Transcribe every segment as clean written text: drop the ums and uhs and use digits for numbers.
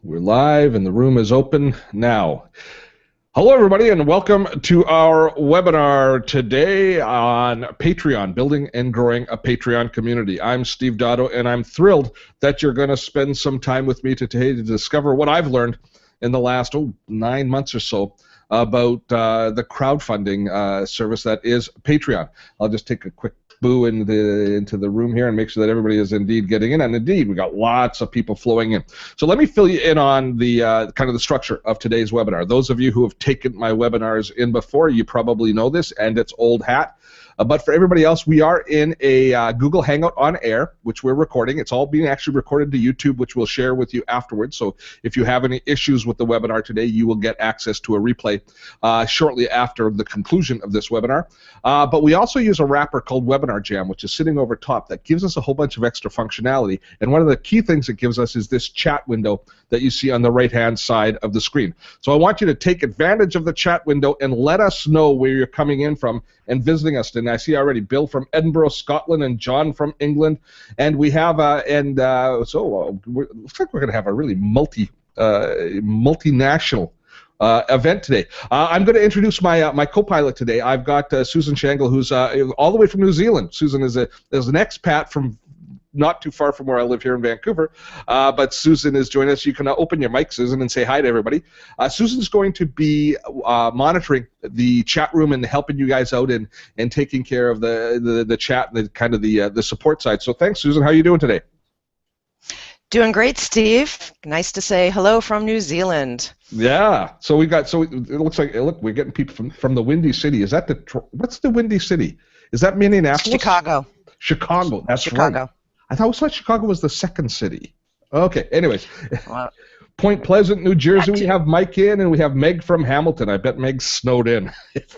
We're live and the room is open now. Hello everybody and welcome to our webinar today on Patreon, building and growing a Patreon community. I'm Steve Dotto and I'm thrilled that you're going to spend some time with me today to discover what I've learned in the last 9 months or so about the crowdfunding service that is Patreon. I'll just take a quick boo into the room here and make sure that everybody is indeed getting in. And indeed, we got lots of people flowing in. So let me fill you in on the kind of the structure of today's webinar. Those of you who have taken my webinars in before, you probably know this, and it's old hat. But for everybody else, we are in a Google Hangout on air, which we're recording. It's all being actually recorded to YouTube, which we'll share with you afterwards. So if you have any issues with the webinar today, you will get access to a replay shortly after the conclusion of this webinar. But we also use a wrapper called Webinar Jam, which is sitting over top that gives us a whole bunch of extra functionality. And one of the key things it gives us is this chat window that you see on the right-hand side of the screen. So I want you to take advantage of the chat window and let us know where you're coming in from and visiting us. And I see already Bill from Edinburgh, Scotland, and John from England. And we have, looks like we're going to have a really multinational event today. I'm going to introduce my co-pilot today. I've got Susan Shangle, who's all the way from New Zealand. Susan is an expat from not too far from where I live here in Vancouver, but Susan is joining us. You can open your mic, Susan, and say hi to everybody. Susan's going to be monitoring the chat room and helping you guys out and taking care of the chat and the support side. So thanks, Susan. How are you doing today? Doing great, Steve. Nice to say hello from New Zealand. Yeah. So it looks like we're getting people from the Windy City. Is that what's the Windy City? Is that Minneapolis? Chicago. Chicago. That's Chicago. Right. I thought Chicago was the second city. Okay, anyways. Point Pleasant, New Jersey, we have Mike in, and we have Meg from Hamilton. I bet Meg's snowed in.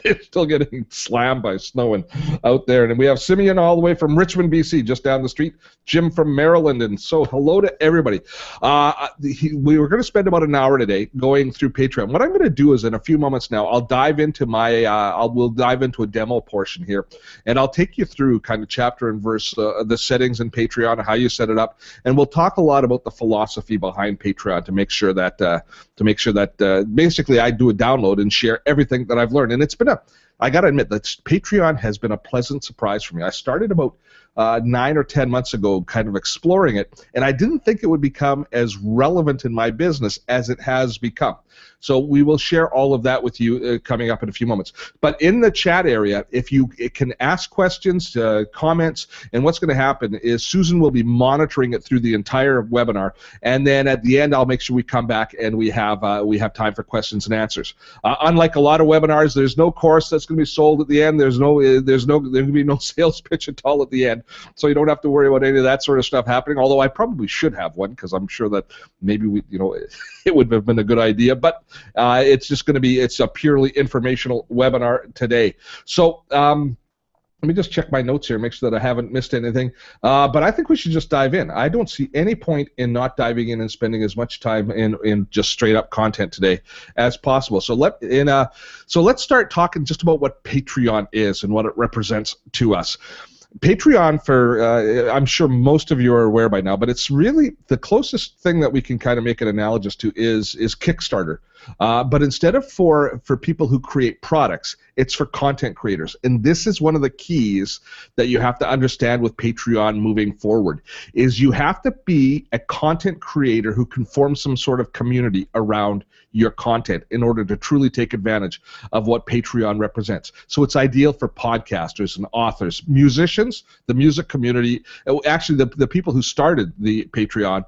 They're still getting slammed by snowing out there. And we have Simeon all the way from Richmond, BC, just down the street. Jim from Maryland. And so hello to everybody. We were going to spend about an hour today going through Patreon. What I'm going to do is in a few moments now, I'll dive into we'll dive into a demo portion here. And I'll take you through kind of chapter and verse the settings in Patreon, how you set it up. And we'll talk a lot about the philosophy behind Patreon to make sure that basically I do a download and share everything that I've learned. And it's been I got to admit that Patreon has been a pleasant surprise for me. I started about 9 or 10 months ago kind of exploring it, and I didn't think it would become as relevant in my business as it has become. So we will share all of that with you coming up in a few moments. But in the chat area, if you can ask questions, comments, and what's going to happen is Susan will be monitoring it through the entire webinar, and then at the end I'll make sure we come back and we have time for questions and answers. Unlike a lot of webinars, there's no course that's going to be sold at the end. There's going to be no sales pitch at all at the end, so you don't have to worry about any of that sort of stuff happening. Although I probably should have one because I'm sure that maybe it would have been a good idea. But it's just going to be a purely informational webinar today. So let me just check my notes here, make sure that I haven't missed anything. But I think we should just dive in. I don't see any point in not diving in and spending as much time in just straight up content today as possible. So let's start talking just about what Patreon is and what it represents to us. Patreon, I'm sure most of you are aware by now, but it's really the closest thing that we can kind of make it analogous to is Kickstarter. But instead of for people who create products, it's for content creators. And this is one of the keys that you have to understand with Patreon moving forward, is you have to be a content creator who can form some sort of community around your content in order to truly take advantage of what Patreon represents. So it's ideal for podcasters and authors, musicians, the music community. Actually, the people who started the Patreon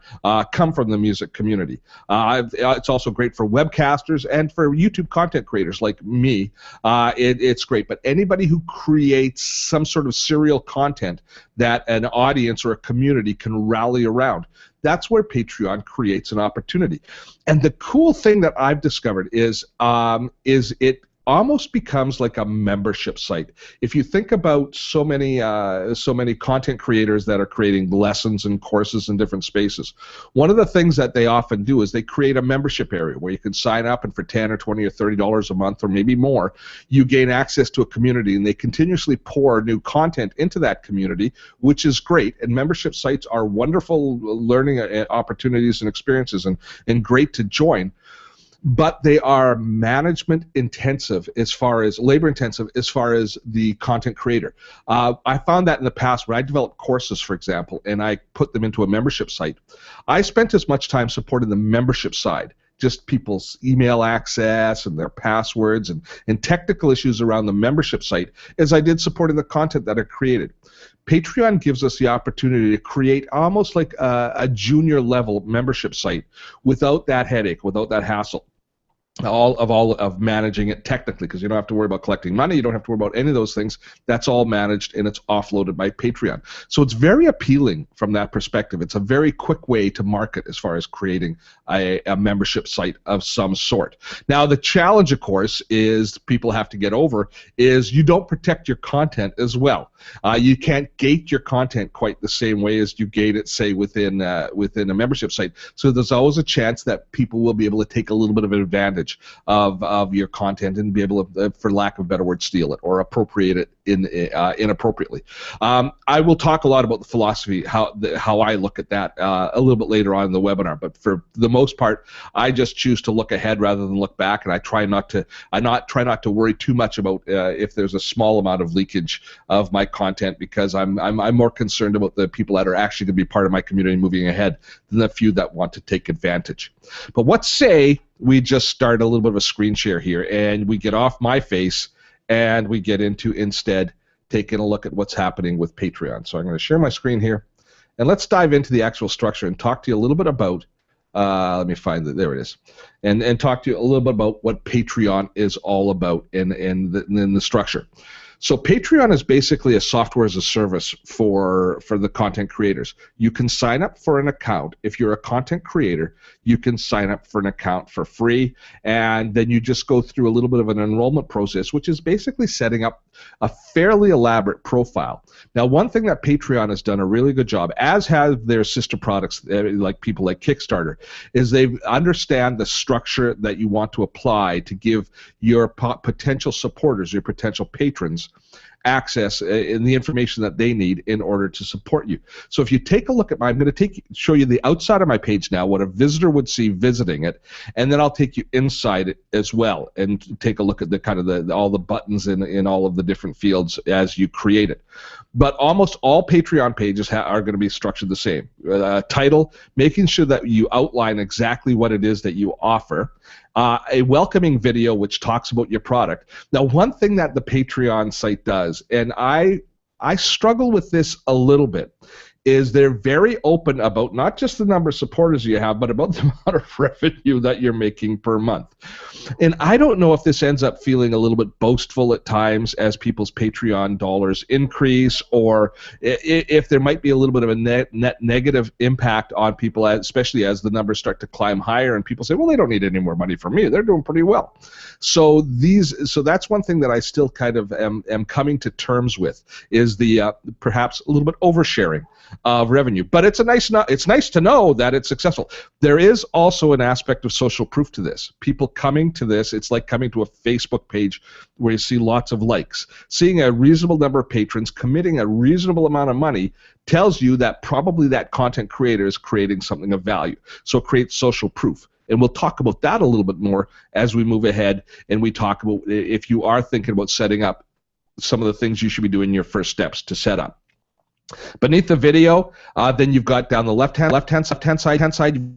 come from the music community. It's also great for webcasters and for YouTube content creators like me. It's great. But anybody who creates some sort of serial content that an audience or a community can rally around, that's where Patreon creates an opportunity. And the cool thing that I've discovered is it almost becomes like a membership site. If you think about so many content creators that are creating lessons and courses in different spaces, one of the things that they often do is they create a membership area where you can sign up, and for $10 or $20 or $30 a month or maybe more, you gain access to a community, and they continuously pour new content into that community, which is great. And membership sites are wonderful learning opportunities and experiences, and great to join. But they are management intensive as far as labor intensive as far as the content creator. I found that in the past when I developed courses, for example, and I put them into a membership site, I spent as much time supporting the membership side, just people's email access and their passwords and technical issues around the membership site, as I did supporting the content that I created. Patreon gives us the opportunity to create almost like a junior level membership site without that headache, without that hassle. All of managing it technically, because you don't have to worry about collecting money, you don't have to worry about any of those things. That's all managed, and it's offloaded by Patreon. So it's very appealing from that perspective. It's a very quick way to market as far as creating a membership site of some sort. Now, the challenge, of course, is people have to get over is you don't protect your content as well. You can't gate your content quite the same way as you gate it, say, within a membership site. So there's always a chance that people will be able to take a little bit of an advantage of your content and be able to, for lack of a better word, steal it or appropriate it inappropriately. I will talk a lot about the philosophy, how I look at that a little bit later on in the webinar. But for the most part, I just choose to look ahead rather than look back, and I try not to worry too much about if there's a small amount of leakage of my content, because I'm more concerned about the people that are actually going to be part of my community moving ahead than the few that want to take advantage. But what say we just start a little bit of a screen share here, and we get off my face and we get into instead taking a look at what's happening with Patreon. So I'm going to share my screen here, and let's dive into the actual structure and talk to you a little bit about, let me find it, there it is, and talk to you a little bit about what Patreon is all about in the structure. So Patreon is basically a software as a service for the content creators. You can sign up for an account. If you're a content creator, you can sign up for an account for free, and then you just go through a little bit of an enrollment process, which is basically setting up a fairly elaborate profile. Now, one thing that Patreon has done a really good job, as have their sister products, like people like Kickstarter, is they understand the structure that you want to apply to give your potential supporters, your potential patrons, access in the information that they need in order to support you. So if you take a look at I'm going to show you the outside of my page now, what a visitor would see visiting it, and then I'll take you inside it as well and take a look at the kind of all the buttons in all of the different fields as you create it. But almost all Patreon pages are going to be structured the same. Title, making sure that you outline exactly what it is that you offer. A welcoming video which talks about your product. Now, one thing that the Patreon site does, and I struggle with this a little bit, is they're very open about not just the number of supporters you have, but about the amount of revenue that you're making per month. And I don't know if this ends up feeling a little bit boastful at times as people's Patreon dollars increase, or if there might be a little bit of a net negative impact on people, especially as the numbers start to climb higher and people say, well, they don't need any more money from me. They're doing pretty well. So that's one thing that I still kind of am coming to terms with, is the perhaps a little bit oversharing of revenue. But it's nice to know that it's successful. There is also an aspect of social proof to this. People coming to this, it's like coming to a Facebook page where you see lots of likes. Seeing a reasonable number of patrons committing a reasonable amount of money tells you that probably that content creator is creating something of value. So it creates social proof. And we'll talk about that a little bit more as we move ahead, and we talk about if you are thinking about setting up, some of the things you should be doing in your first steps to set up. Beneath the video, then you've got down the left-hand side.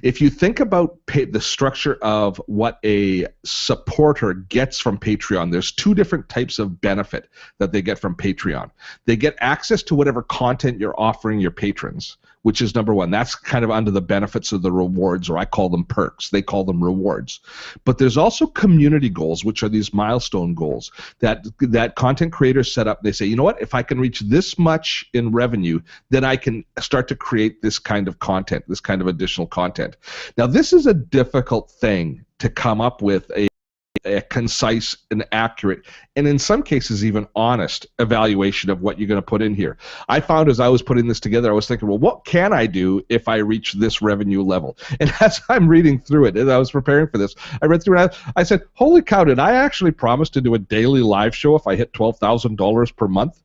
If you think about the structure of what a supporter gets from Patreon, there's two different types of benefit that they get from Patreon. They get access to whatever content you're offering your patrons, which is number one. That's kind of under the benefits of the rewards, or I call them perks. They call them rewards. But there's also community goals, which are these milestone goals that content creators set up. They say, you know what, if I can reach this much in revenue, then I can start to create this kind of content, this kind of additional content. Now, this is a difficult thing to come up with a concise and accurate, and in some cases even honest evaluation of what you're going to put in here. I found as I was putting this together, I was thinking, well, what can I do if I reach this revenue level? And as I'm reading through it, and I was preparing for this, I read through it, I said, holy cow, did I actually promise to do a daily live show if I hit $12,000 per month?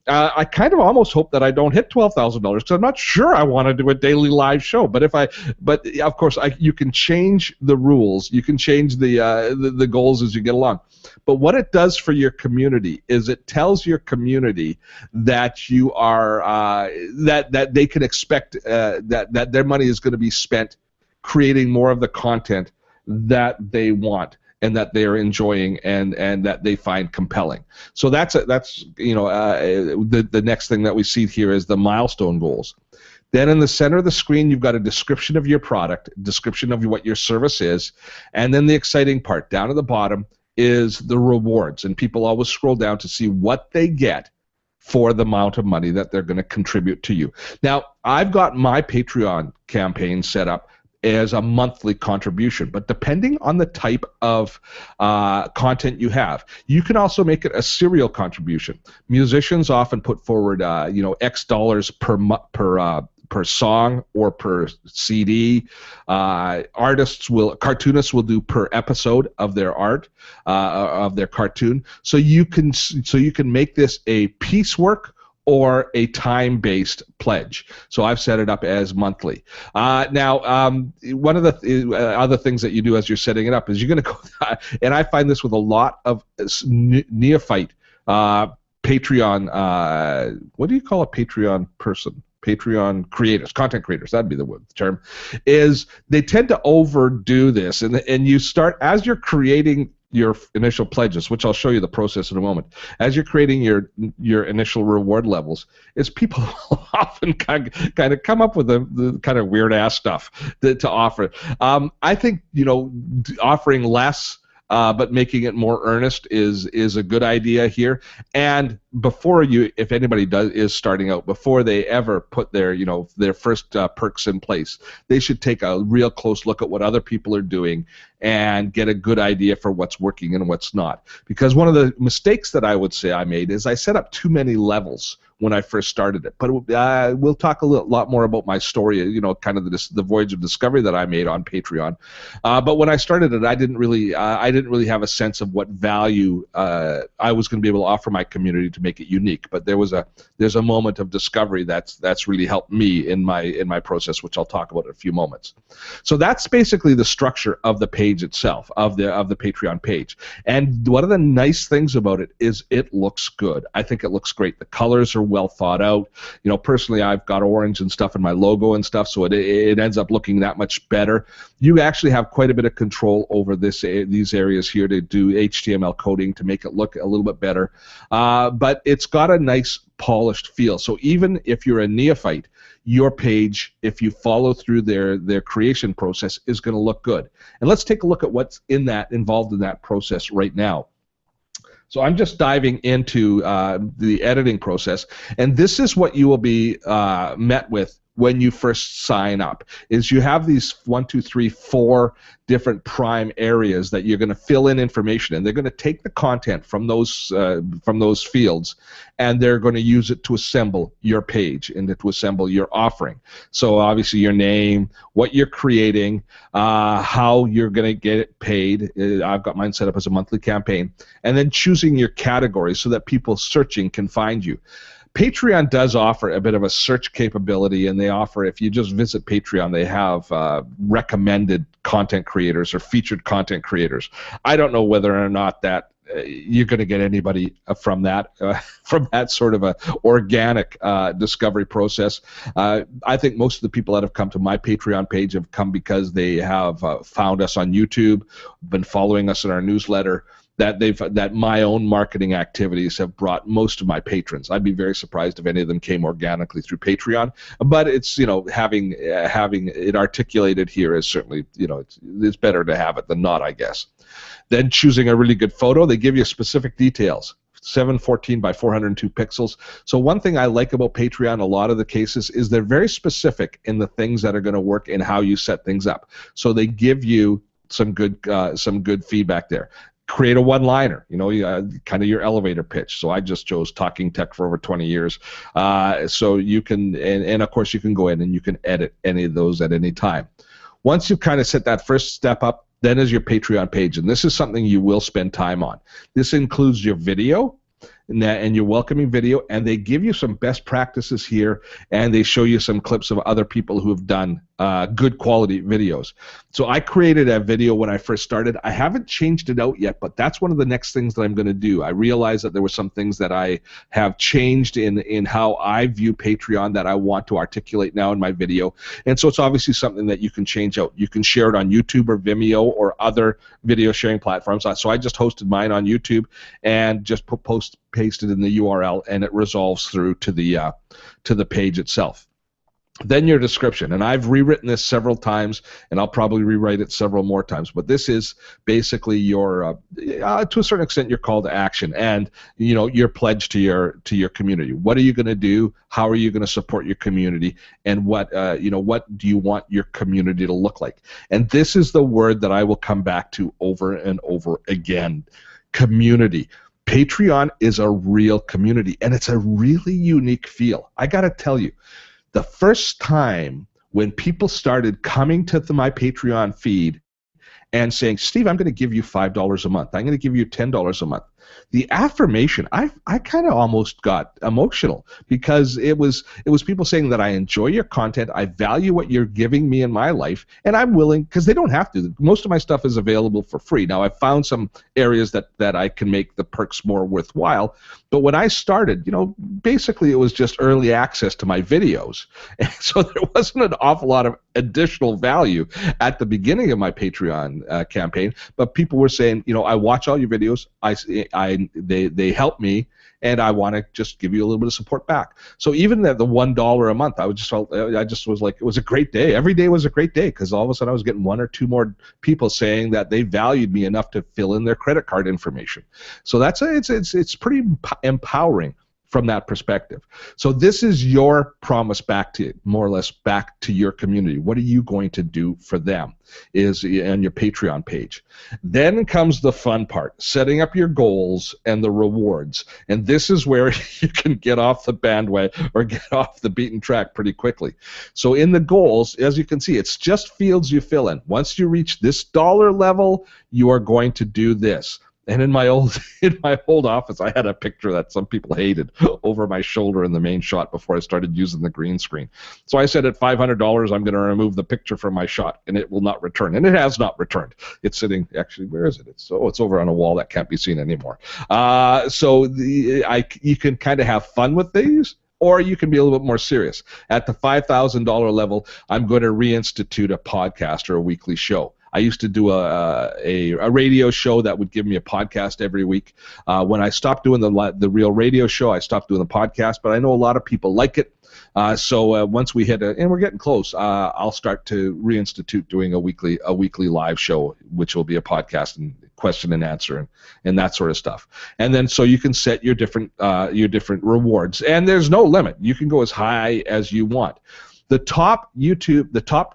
I kind of almost hope that I don't hit $12,000 because I'm not sure I want to do a daily live show. But of course, you can change the rules. You can change the goals as you get along. But what it does for your community is it tells your community that you are that they can expect that their money is going to be spent creating more of the content that they want and that they are enjoying and that they find compelling. So that's the next thing that we see here is the milestone goals. Then in the center of the screen, you've got a description of your product, description of what your service is, and then the exciting part down at the bottom is the rewards. And people always scroll down to see what they get for the amount of money that they're going to contribute to you. Now, I've got my Patreon campaign set up as a monthly contribution, but depending on the type of content you have, you can also make it a serial contribution. Musicians often put forward, X dollars per song or per CD. Cartoonists will do per episode of their art, of their cartoon. So you can make this a piecework or a time-based pledge. So I've set it up as monthly. Now, one of the other things that you do as you're setting it up is you're going to go, and I find this with a lot of neophyte Patreon, what do you call a Patreon person? Patreon creators, content creators, that'd be the term, is they tend to overdo this, and you start, as you're creating your initial pledges, which I'll show you the process in a moment. As you're creating your initial reward levels, is people often kind of come up with the kind of weird ass stuff to offer. I think offering less but making it more earnest is a good idea here. And if anybody is starting out, before they ever put their first perks in place, they should take a real close look at what other people are doing and get a good idea for what's working and what's not. Because one of the mistakes that I would say I made is I set up too many levels when I first started it. But we'll talk a lot more about my story, kind of the voyage of discovery that I made on Patreon. But when I started it, I didn't really have a sense of what value I was going to be able to offer my community to make it unique. But there's a moment of discovery that's really helped me in my process, which I'll talk about in a few moments. So that's basically the structure of the page itself, of the Patreon page. And one of the nice things about it is it looks good. I think it looks great. The colors are well thought out. Personally, I've got orange and stuff in my logo and stuff, so it ends up looking that much better. You actually have quite a bit of control over these areas here to do HTML coding to make it look a little bit better. But it's got a nice polished feel. So even if you're a neophyte, your page, if you follow through their creation process, is going to look good. And let's take a look at what's involved in that process right now. So I'm just diving into the editing process, and this is what you will be met with when you first sign up. Is you have these 4 different prime areas that you're going to fill in information, and they're going to take the content from those fields, and they're going to use it to assemble your page and to assemble your offering. So obviously your name, what you're creating, how you're going to get it paid. I've got mine set up as a monthly campaign, and then choosing your categories so that people searching can find you. Patreon does offer a bit of a search capability, and they offer, if you just visit Patreon, they have recommended content creators or featured content creators. I don't know whether or not that you're going to get anybody from that sort of a organic discovery process. I think most of the people that have come to my Patreon page have come because they have found us on YouTube, been following us in our newsletter, that my own marketing activities have brought most of my patrons. I'd be very surprised if any of them came organically through Patreon, but it's having it articulated here is certainly it's better to have it than not, I guess. Then choosing a really good photo, they give you specific details. 714 by 402 pixels. So one thing I like about Patreon, a lot of the cases, is they're very specific in the things that are going to work and how you set things up. So they give you some good feedback there. create a one-liner, kind of your elevator pitch. So I just chose talking tech for over 20 years. So you can, and of course you can go in and you can edit any of those at any time. Once you kind of set that first step up, then is your Patreon page. And this is something you will spend time on. This includes your video and your welcoming video, and they give you some best practices here, and they show you some clips of other people who have done good quality videos. So I created a video when I first started. I haven't changed it out yet, but that's one of the next things that I'm going to do. I realized that there were some things that I have changed in how I view Patreon that I want to articulate now in my video, and so it's obviously something that you can change out. You can share it on YouTube or Vimeo or other video sharing platforms. So I just hosted mine on YouTube and just pasted in the URL, and it resolves through to the page itself. Then your description, and I've rewritten this several times, and I'll probably rewrite it several more times, but this is basically your, to a certain extent, your call to action and your pledge to your community. What are you going to do? How are you going to support your community? And what do you want your community to look like? And this is the word that I will come back to over and over again: community. Patreon is a real community, and it's a really unique feel. I got to tell you, the first time when people started coming to my Patreon feed and saying, Steve, I'm going to give you $5 a month. I'm going to give you $10 a month. The affirmation, I kind of almost got emotional, because it was people saying that I enjoy your content, I value what you're giving me in my life, and I'm willing, because they don't have to. Most of my stuff is available for free. Now, I've found some areas that I can make the perks more worthwhile, but when I started, basically it was just early access to my videos, and so there wasn't an awful lot of additional value at the beginning of my Patreon campaign, but people were saying, I watch all your videos, they help me, and I want to just give you a little bit of support back. So even at the $1 a month, I just was like, it was a great day. Every day was a great day, because all of a sudden I was getting one or two more people saying that they valued me enough to fill in their credit card information. So it's pretty empowering from that perspective. So this is your promise back to, more or less, back to your community. What are you going to do for them is on your Patreon page. Then comes the fun part, setting up your goals and the rewards. And this is where you can get off the bandwagon or get off the beaten track pretty quickly. So in the goals, as you can see, it's just fields you fill in. Once you reach this dollar level, you are going to do this. And in my old office, I had a picture that some people hated over my shoulder in the main shot before I started using the green screen. So I said at $500, I'm going to remove the picture from my shot, and it will not return. And it has not returned. It's sitting, actually, where is it? It's over on a wall that can't be seen anymore. You can kind of have fun with these, or you can be a little bit more serious. At the $5,000 level, I'm going to reinstitute a podcast or a weekly show. I used to do a radio show that would give me a podcast every week. When I stopped doing the real radio show, I stopped doing the podcast, but I know a lot of people like it. So once we hit and we're getting close, I'll start to reinstitute doing a weekly live show, which will be a podcast and question and answer and that sort of stuff. And then so you can set your different rewards, and there's no limit. You can go as high as you want. The top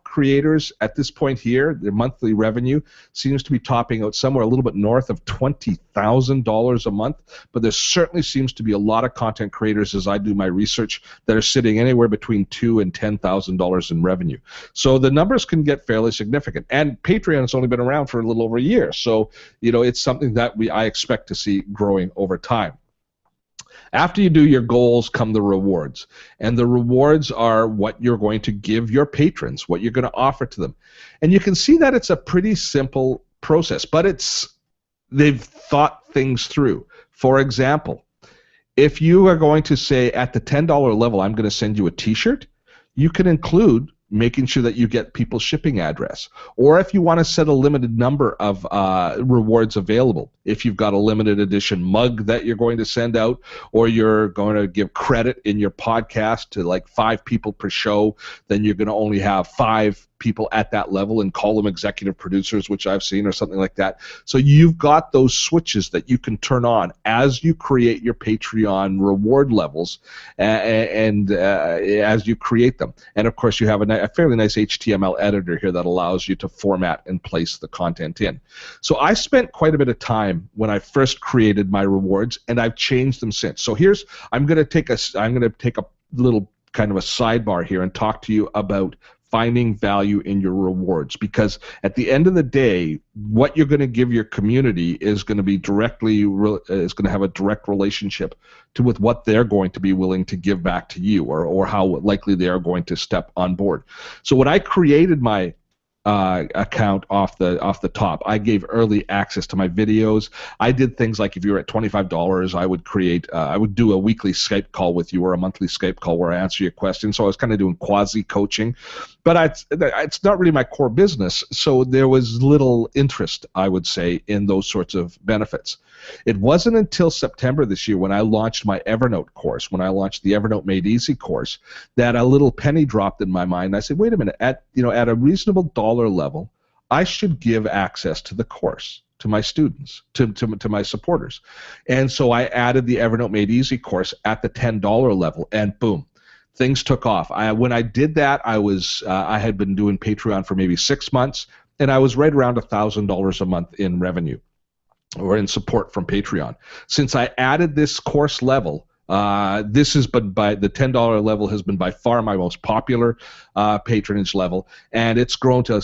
creators at this point here, their monthly revenue seems to be topping out somewhere a little bit north of $20,000 a month, but there certainly seems to be a lot of content creators, as I do my research, that are sitting anywhere between $2,000 and $10,000 in revenue. So the numbers can get fairly significant, and Patreon has only been around for a little over a year, so it's something that I expect to see growing over time. After you do your goals come the rewards, and the rewards are what you're going to give your patrons, what you're going to offer to them. And you can see that it's a pretty simple process, but they've thought things through. For example, if you are going to say at the $10 level, I'm going to send you a t-shirt, you can include making sure that you get people's shipping address. Or if you want to set a limited number of rewards available, if you've got a limited edition mug that you're going to send out, or you're going to give credit in your podcast to like 5 people per show, then you're going to only have 5 people at that level and call them executive producers, which I've seen, or something like that. So you've got those switches that you can turn on as you create your Patreon reward levels, and as you create them. And of course, you have a fairly nice HTML editor here that allows you to format and place the content in. So I spent quite a bit of time when I first created my rewards, and I've changed them since. So I'm going to take a little kind of a sidebar here and talk to you about finding value in your rewards, because at the end of the day, what you're going to give your community is going to be is going to have a direct relationship with what they're going to be willing to give back to you, or how likely they are going to step on board. So when I created my account off the top, I gave early access to my videos. I did things like, if you were at $25, I would do a weekly Skype call with you, or a monthly Skype call where I answer your questions. So I was kind of doing quasi coaching, but it's not really my core business. So there was little interest, I would say, in those sorts of benefits. It wasn't until September this year, when I launched my EVERNOTE course, when I launched the EVERNOTE Made Easy course, that a little penny dropped in my mind. I said, wait a minute, at a reasonable dollar level, I should give access to the course to my students, to my supporters. And so I added the EVERNOTE Made Easy course at the $10 level, and boom, things took off. When I did that, I had been doing Patreon for maybe 6 months, and I was right around $1,000 a month in revenue, or in support from Patreon. Since I added this course level, this has been the $10 level has been by far my most popular patronage level, and it's grown to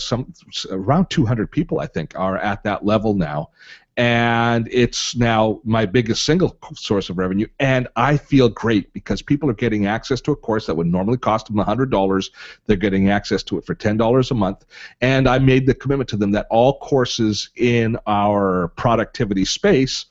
around 200 people, I think, are at that level now. And it's now my biggest single source of revenue, and I feel great because people are getting access to a course that would normally cost them $100. They're getting access to it for $10 a month, and I made the commitment to them that all courses in our productivity space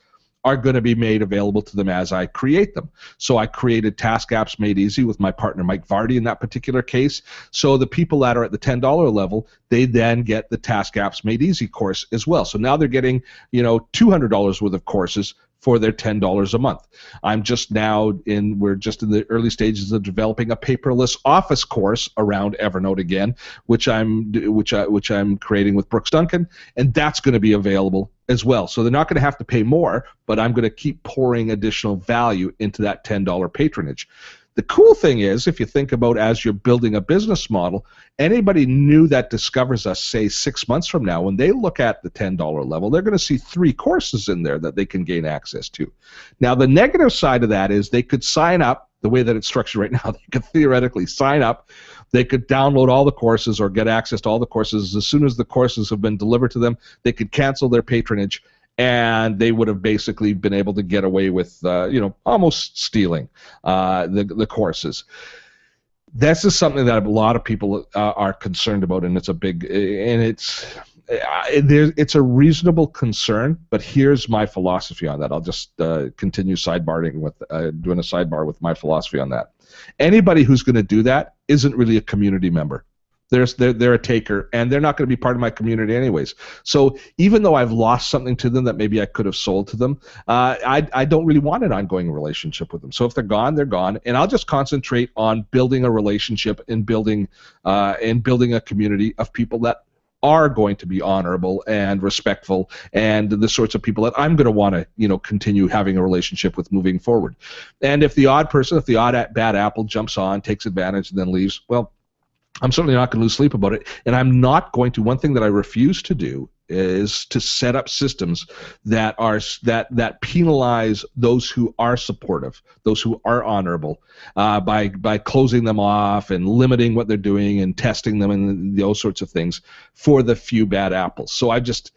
are going to be made available to them as I create them. So I created Task Apps Made Easy with my partner Mike Vardy in that particular case. So the people that are at the $10 level, they then get the Task Apps Made Easy course as well. So now they're getting, $200 worth of courses for their $10 a month. We're just in the early stages of developing a paperless office course around EVERNOTE again, which I'm creating with Brooks Duncan, and that's going to be available as well. So they're not going to have to pay more, but I'm going to keep pouring additional value into that $10 patronage. The cool thing is, if you think about as you're building a business model, anybody new that discovers us, say 6 months from now, when they look at the $10 level, they're going to see 3 courses in there that they can gain access to. Now, the negative side of that is they could sign up, the way that it's structured right now, they could theoretically sign up, they could download all the courses or get access to all the courses. As soon as the courses have been delivered to them, they could cancel their patronage, and they would have basically been able to get away with, almost stealing the courses. This is something that a lot of people are concerned about, and it's it's a reasonable concern. But here's my philosophy on that. I'll just continue doing a sidebar with my philosophy on that. Anybody who's going to do that isn't really a community member. They're a taker, and they're not going to be part of my community anyways. So even though I've lost something to them that maybe I could have sold to them, I don't really want an ongoing relationship with them. So if they're gone, they're gone, and I'll just concentrate on building a relationship and building a community of people that are going to be honorable and respectful, and the sorts of people that I'm going to want to continue having a relationship with moving forward. And if the odd bad apple jumps on, takes advantage, and then leaves, well, I'm certainly not going to lose sleep about it, and I'm not going to. One thing that I refuse to do is to set up systems that penalize those who are supportive, those who are honorable, by closing them off and limiting what they're doing and testing them and those sorts of things for the few bad apples. So I just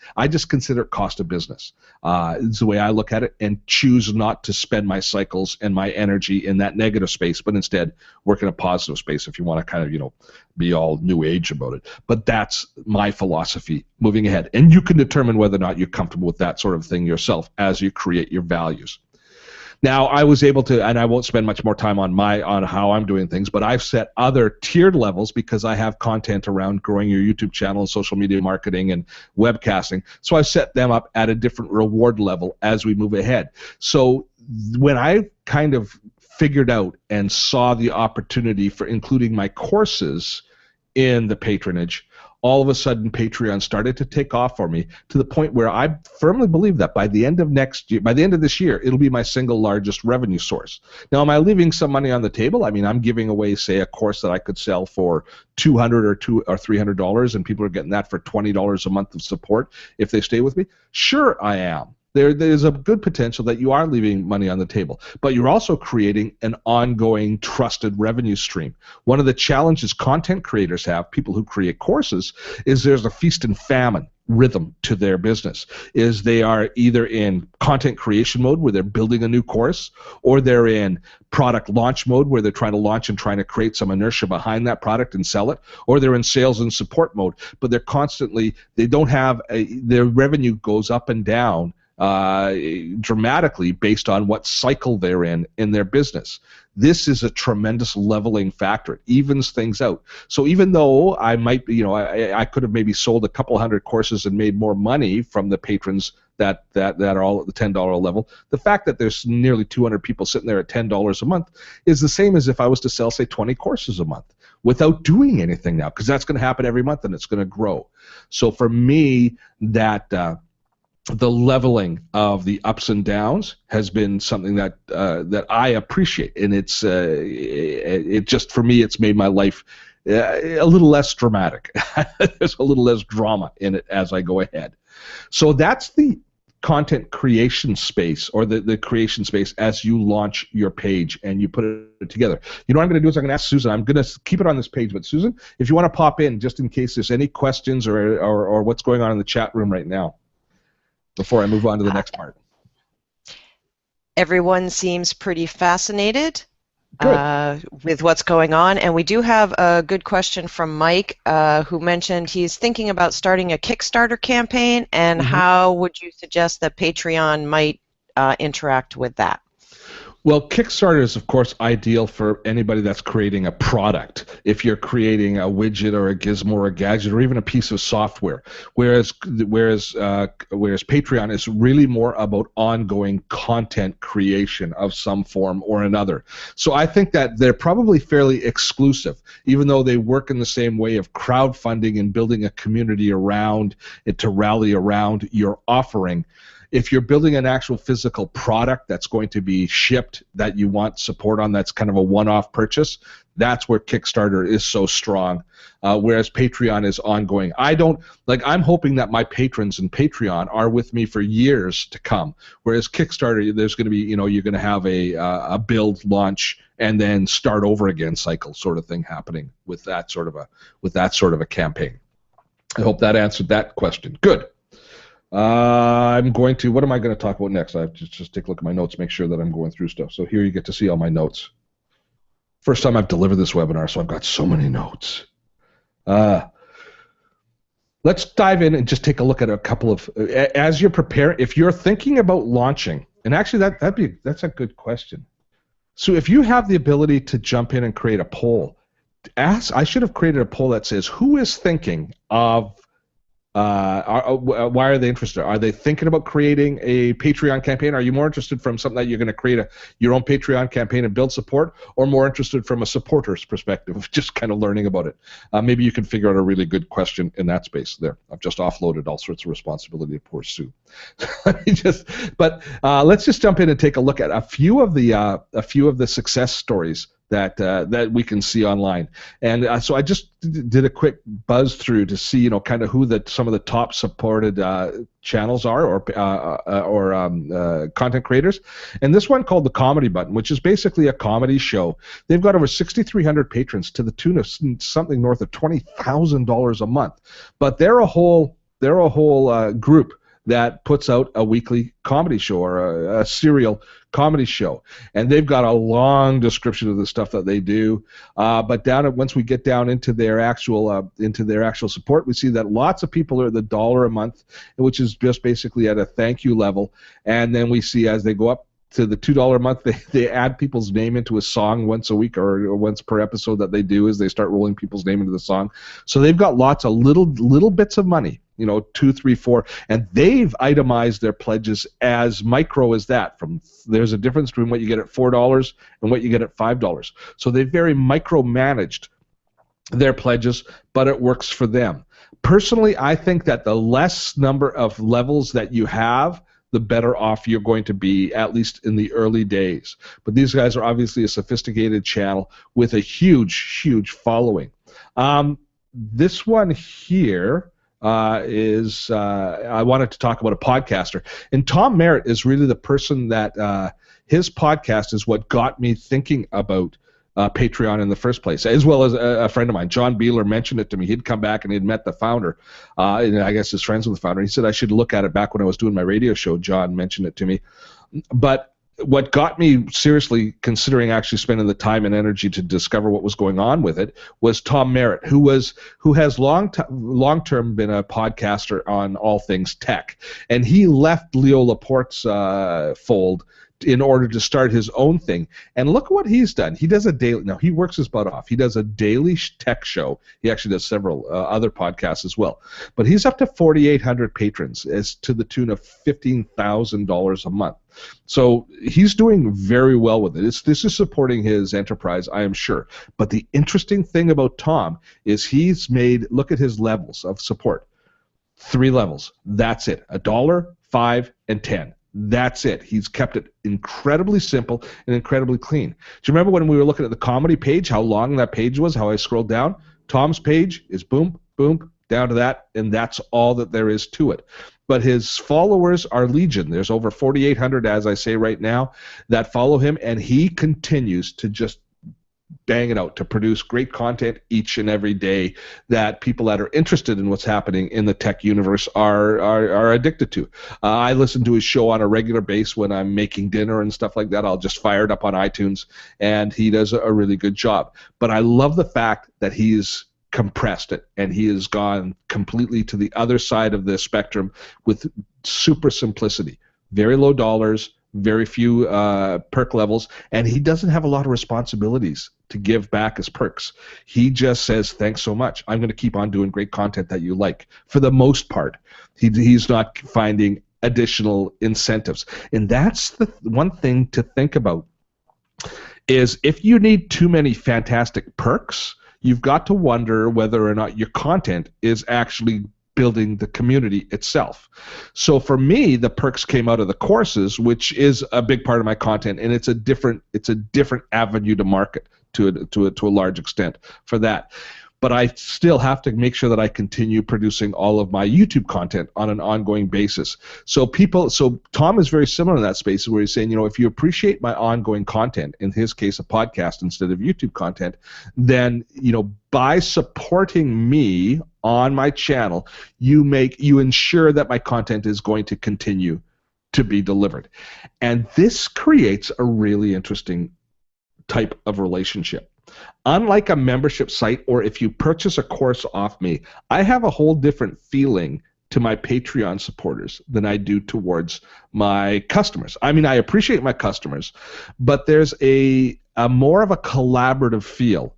consider it cost of business. It's the way I look at it, and choose not to spend my cycles and my energy in that negative space, but instead work in a positive space, if you want to kind of be all new age about it. But that's my philosophy moving ahead. And you can determine whether or not you're comfortable with that sort of thing yourself as you create your values. Now, I was able to, and I won't spend much more time on how I'm doing things, but I've set other tiered levels because I have content around growing your YouTube channel and social media marketing and webcasting. So I've set them up at a different reward level as we move ahead. So when I kind of figured out and saw the opportunity for including my courses in the patronage, all of a sudden Patreon started to take off for me to the point where I firmly believe that by the end of this year, it'll be my single largest revenue source. Now, am I leaving some money on the table? I mean, I'm giving away, say, a course that I could sell for $200 or $300, and people are getting that for $20 a month of support if they stay with me. Sure, I am. There's a good potential that you are leaving money on the table, but you're also creating an ongoing trusted revenue stream. One of the challenges content creators have, people who create courses, is there's a feast and famine rhythm to their business. Is they are either in content creation mode where they're building a new course, or they're in product launch mode where they're trying to launch and trying to create some inertia behind that product and sell it, or they're in sales and support mode, but they're constantly, they don't have, their revenue goes up and down dramatically based on what cycle they're in their business. This is a tremendous leveling factor. It evens things out. So even though I might, I could have maybe sold a couple hundred courses and made more money from the patrons that are all at the $10 level, the fact that there's nearly 200 people sitting there at $10 a month is the same as if I was to sell, say, 20 courses a month without doing anything now, because that's going to happen every month and it's going to grow. So for me, that the leveling of the ups and downs has been something that I appreciate, and it just, for me, it's made my life a little less dramatic. There's a little less drama in it as I go ahead. So that's the content creation space, or the creation space as you launch your page and you put it together. You know what I'm going to do is I'm going to ask Susan. I'm going to keep it on this page, but Susan, if you want to pop in just in case there's any questions or what's going on in the chat room right now, before I move on to the next part. Everyone seems pretty fascinated with what's going on, and we do have a good question from Mike, who mentioned he's thinking about starting a Kickstarter campaign, and how would you suggest that Patreon might interact with that? Well, Kickstarter is, of course, ideal for anybody that's creating a product. If you're creating a widget or a gizmo or a gadget or even a piece of software, whereas Patreon is really more about ongoing content creation of some form or another. So I think that they're probably fairly exclusive, even though they work in the same way of crowdfunding and building a community around it to rally around your offering. If you're building an actual physical product that's going to be shipped that you want support on, that's kind of a one-off purchase, that's where Kickstarter is so strong, whereas Patreon is ongoing. I'm hoping that my patrons in Patreon are with me for years to come, whereas Kickstarter, there's going to be, you're going to have a build, launch, and then start over again cycle sort of thing happening with that sort of a campaign. I hope that answered that question. Good. What am I going to talk about next? I have to just take a look at my notes, make sure that I'm going through stuff. So here you get to see all my notes. First time I've delivered this webinar, so I've got so many notes. Let's dive in and just take a look at a couple of, as you're preparing, if you're thinking about launching, and actually that's a good question. So if you have the ability to jump in and create a poll, I should have created a poll that says, who is thinking of why are they interested? Are they thinking about creating a Patreon campaign? Are you more interested from something that you're going to create your own Patreon campaign and build support, or more interested from a supporter's perspective of just kind of learning about it? Maybe you can figure out a really good question in that space there. I've just offloaded all sorts of responsibility to poor Sue. Let's just jump in and take a look at a few of the success stories that we can see online. And so I just did a quick buzz through to see, kind of who some of the top supported channels are or content creators. And this one called The Comedy Button, which is basically a comedy show. They've got over 6,300 patrons to the tune of something north of $20,000 a month. But they're a whole group that puts out a weekly comedy show or a serial comedy show, and they've got a long description of the stuff that they do. But once we get down into their actual support, we see that lots of people are at the $1 a month, which is just basically at a thank you level. And then we see as they go up to the $2 a month, they add people's name into a song once a week or once per episode that they do, is they start rolling people's name into the song. So they've got lots of little bits of money, 2, 3, 4, and they've itemized their pledges as micro as that. There's a difference between what you get at $4 and what you get at $5. So they've very micromanaged their pledges, but it works for them. Personally, I think that the less number of levels that you have, the better off you're going to be, at least in the early days. But these guys are obviously a sophisticated channel with a huge, huge following. This one here is I wanted to talk about a podcaster. And Tom Merritt is really the person that his podcast is what got me thinking about Patreon in the first place, as well as a friend of mine, John Beeler, mentioned it to me. He'd come back and he'd met the founder, and I guess his friends with the founder. He said I should look at it back when I was doing my radio show. John mentioned it to me. But what got me seriously considering actually spending the time and energy to discover what was going on with it was Tom Merritt, who has long-term been a podcaster on all things tech. And he left Leo Laporte's fold in order to start his own thing. And look what he's done. He does a daily, now he works his butt off. He does a daily tech show. He actually does several other podcasts as well. But he's up to 4,800 patrons, as to the tune of $15,000 a month. So he's doing very well with it. This is supporting his enterprise, I am sure. But the interesting thing about Tom is he's made, look at his levels of support. 3 levels. That's it. $1, $5, and $10. That's it. He's kept it incredibly simple and incredibly clean. Do you remember when we were looking at the comedy page, how long that page was, how I scrolled down? Tom's page is boom, boom, down to that, and that's all that there is to it. But his followers are legion. There's over 4,800, as I say right now, that follow him, and he continues to just bang it out, to produce great content each and every day that people that are interested in what's happening in the tech universe are addicted to. I listen to his show on a regular basis when I'm making dinner and stuff like that. I'll just fire it up on iTunes, and he does a really good job. But I love the fact that he's compressed it, and he has gone completely to the other side of the spectrum with super simplicity. Very low dollars, very few perk levels, and he doesn't have a lot of responsibilities to give back as perks. He just says, thanks so much. I'm going to keep on doing great content that you like. For the most part, he's not finding additional incentives. And that's the one thing to think about, is if you need too many fantastic perks, you've got to wonder whether or not your content is actually building the community itself. So for me, the perks came out of the courses, which is a big part of my content, and it's a different avenue to market to a large extent for that. But I still have to make sure that I continue producing all of my YouTube content on an ongoing basis. So Tom is very similar in that space, where he's saying, if you appreciate my ongoing content, in his case a podcast instead of YouTube content, then by supporting me on my channel, you ensure that my content is going to continue to be delivered. And this creates a really interesting type of relationship. Unlike a membership site, or if you purchase a course off me, I have a whole different feeling to my Patreon supporters than I do towards my customers. I mean, I appreciate my customers, but there's a more of a collaborative feel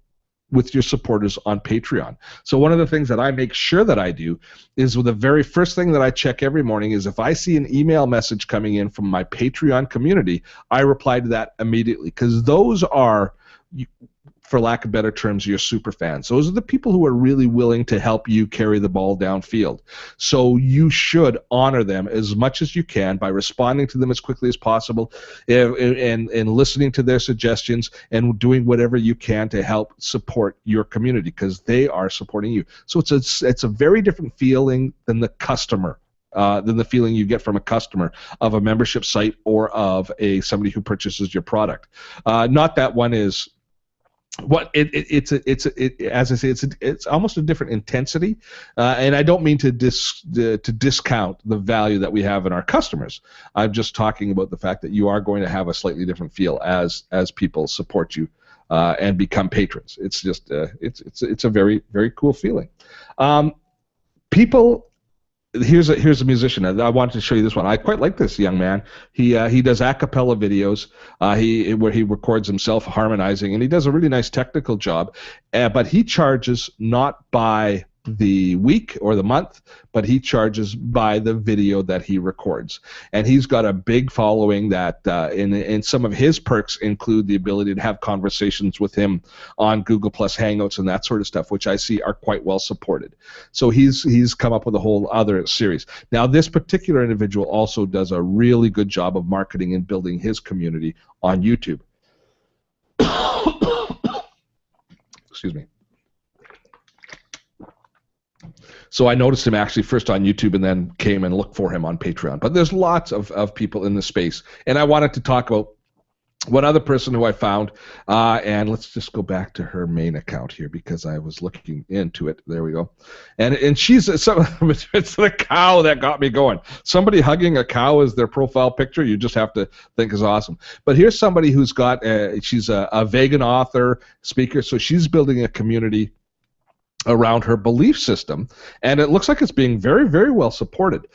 with your supporters on Patreon. So one of the things that I make sure that I do is, the very first thing that I check every morning is, if I see an email message coming in from my Patreon community, I reply to that immediately, because those are, for lack of better terms, your super fans. Those are the people who are really willing to help you carry the ball downfield. So you should honor them as much as you can by responding to them as quickly as possible, and listening to their suggestions, and doing whatever you can to help support your community, because they are supporting you. So it's a very different feeling than the customer. Than the feeling you get from a customer of a membership site or of somebody who purchases your product. Not that one is as I say, it's almost a different intensity, and I don't mean to discount the value that we have in our customers. I'm just talking about the fact that you are going to have a slightly different feel as people support you and become patrons. It's just it's a very, very cool feeling. People. Here's a musician. I wanted to show you this one. I quite like this young man. He does a cappella videos where he records himself harmonizing, and he does a really nice technical job. But he charges not by the week or the month, but he charges by the video that he records. And he's got a big following that in some of his perks include the ability to have conversations with him on Google Plus Hangouts and that sort of stuff, which I see are quite well supported. So he's come up with a whole other series. Now, this particular individual also does a really good job of marketing and building his community on YouTube. Excuse me. So I noticed him actually first on YouTube and then came and looked for him on Patreon. But there's lots of people in the space. And I wanted to talk about one other person who I found. And let's just go back to her main account here because I was looking into it. There we go. And she's it's the cow that got me going. Somebody hugging a cow as their profile picture, you just have to think is awesome. But here's somebody who's got, she's a vegan author, speaker. So she's building a community around her belief system, and it looks like it's being very, very well supported.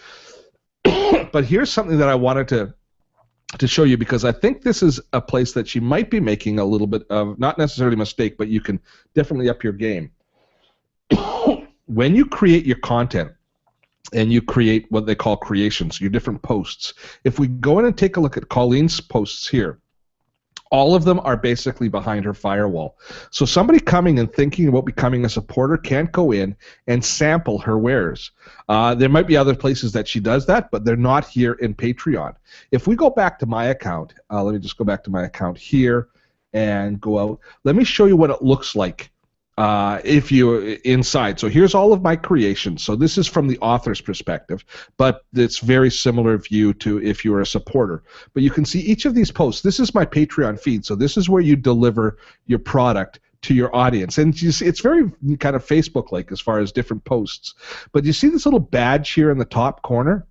But here's something that I wanted to show you because I think this is a place that she might be making a little bit of, not necessarily a mistake, but you can definitely up your game. When you create your content and you create what they call creations, your different posts, if we go in and take a look at Colleen's posts here, all of them are basically behind her firewall. So somebody coming and thinking about becoming a supporter can't go in and sample her wares. There might be other places that she does that, but they're not here in Patreon. If we go back to my account, let me just go back to my account here and go out. Let me show you what it looks like if you're inside. So here's all of my creations. So this is from the author's perspective, but it's very similar view to if you're a supporter. But you can see each of these posts. This is my Patreon feed. So this is where you deliver your product to your audience. And you see, it's very kind of Facebook-like as far as different posts. But you see this little badge here in the top corner?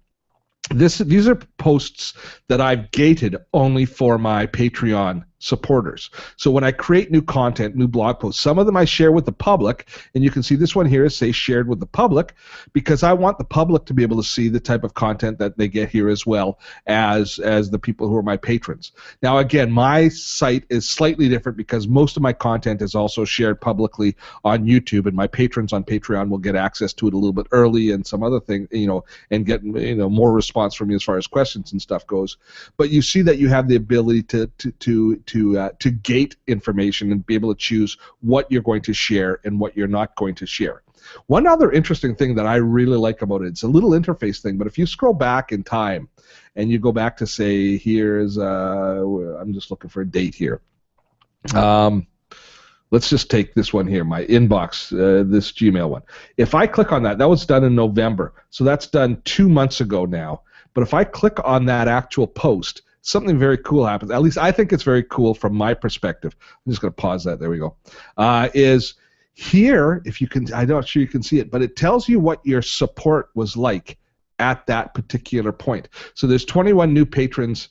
These are posts that I've gated only for my Patreon supporters. So when I create new content, new blog posts, some of them I share with the public, and you can see this one here is say shared with the public because I want the public to be able to see the type of content that they get here as well as the people who are my patrons. Now again, my site is slightly different because most of my content is also shared publicly on YouTube, and my patrons on Patreon will get access to it a little bit early and some other thing, and get more response from me as far as questions and stuff goes. But you see that you have the ability to gate information and be able to choose what you're going to share and what you're not going to share. One other interesting thing that I really like about it, it's a little interface thing, but if you scroll back in time and you go back to say, here's, I'm just looking for a date here. Let's just take this one here, my inbox, this Gmail one. If I click on that, that was done in November, so that's done 2 months ago now. But if I click on that actual post, something very cool happens. At least I think it's very cool from my perspective. I'm just going to pause that. There we go. Is here, if you can, I'm not sure you can see it, but it tells you what your support was like at that particular point. So there's 21 new patrons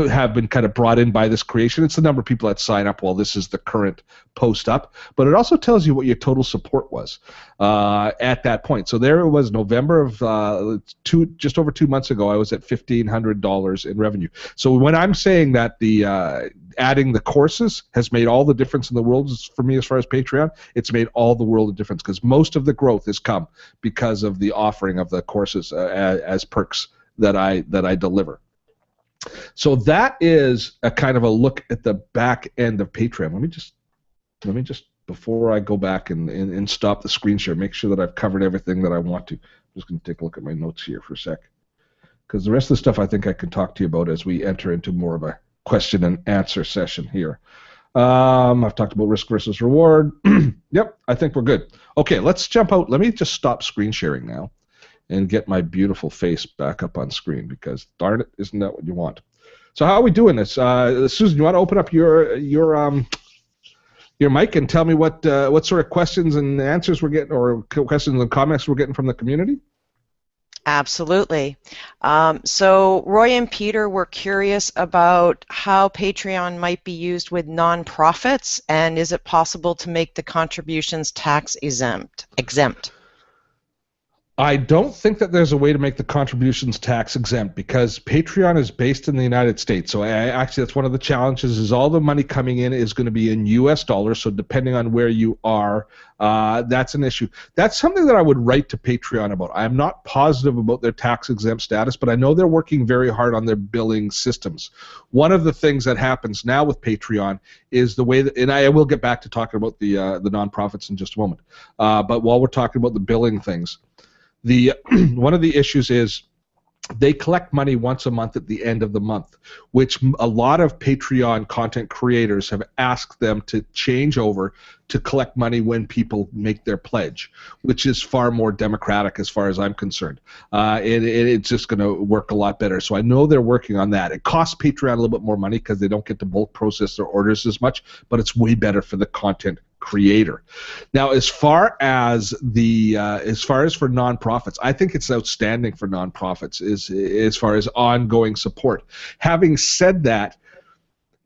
have been kind of brought in by this creation. It's the number of people that sign up while this is the current post up, but it also tells you what your total support was at that point. So there it was, November of just over 2 months ago, I was at $1,500 in revenue. So when I'm saying that the adding the courses has made all the difference in the world for me as far as Patreon, it's made all the world of difference because most of the growth has come because of the offering of the courses as perks that I deliver. So that is a kind of a look at the back end of Patreon. Let me just before I go back and stop the screen share, make sure that I've covered everything that I want to. I'm just going to take a look at my notes here for a sec, because the rest of the stuff I think I can talk to you about as we enter into more of a question and answer session here. I've talked about risk versus reward. Yep, I think we're good. Okay, let's jump out. Let me just stop screen sharing now and get my beautiful face back up on screen, because darn it, isn't that what you want? So how are we doing this? Susan, you want to open up your mic and tell me what sort of questions and answers we're getting, or questions and comments we're getting from the community? Absolutely. So Roy and Peter were curious about how Patreon might be used with nonprofits, and is it possible to make the contributions tax exempt? I don't think that there's a way to make the contributions tax exempt because Patreon is based in the United States. So actually, that's one of the challenges is all the money coming in is going to be in U.S. dollars. So depending on where you are, that's an issue. That's something that I would write to Patreon about. I'm not positive about their tax exempt status, but I know they're working very hard on their billing systems. One of the things that happens now with Patreon is the way that, and I will get back to talking about the nonprofits in just a moment. But while we're talking about the billing things, one of the issues is they collect money once a month at the end of the month, which a lot of Patreon content creators have asked them to change over to collect money when people make their pledge, which is far more democratic as far as I'm concerned. It's just going to work a lot better. So I know they're working on that. It costs Patreon a little bit more money because they don't get to bulk process their orders as much, but it's way better for the content creator. Now, as far as for nonprofits, I think it's outstanding for nonprofits as far as ongoing support. Having said that,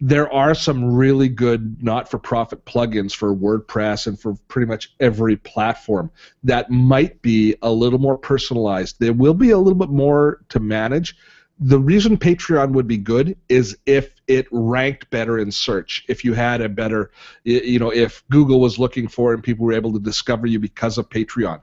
there are some really good not-for-profit plugins for WordPress and for pretty much every platform that might be a little more personalized. There will be a little bit more to manage. The reason Patreon would be good is if it ranked better in search. If you had a better, if Google was looking for and people were able to discover you because of Patreon.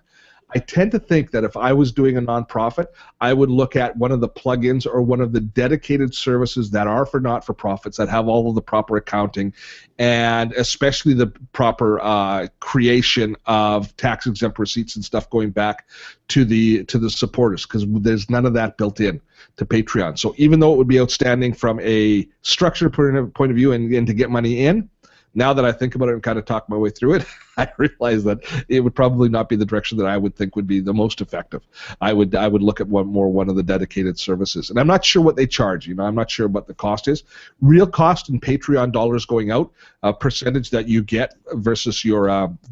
I tend to think that if I was doing a nonprofit, I would look at one of the plugins or one of the dedicated services that are for not-for-profits that have all of the proper accounting and especially the proper creation of tax-exempt receipts and stuff going back to the supporters, because there's none of that built in to Patreon. So even though it would be outstanding from a structured point of view and to get money in, now that I think about it and kind of talk my way through it, I realize that it would probably not be the direction that I would think would be the most effective. I would look at one of the dedicated services, and I'm not sure what they charge. I'm not sure what the cost is. Real cost in Patreon dollars going out, a percentage that you get versus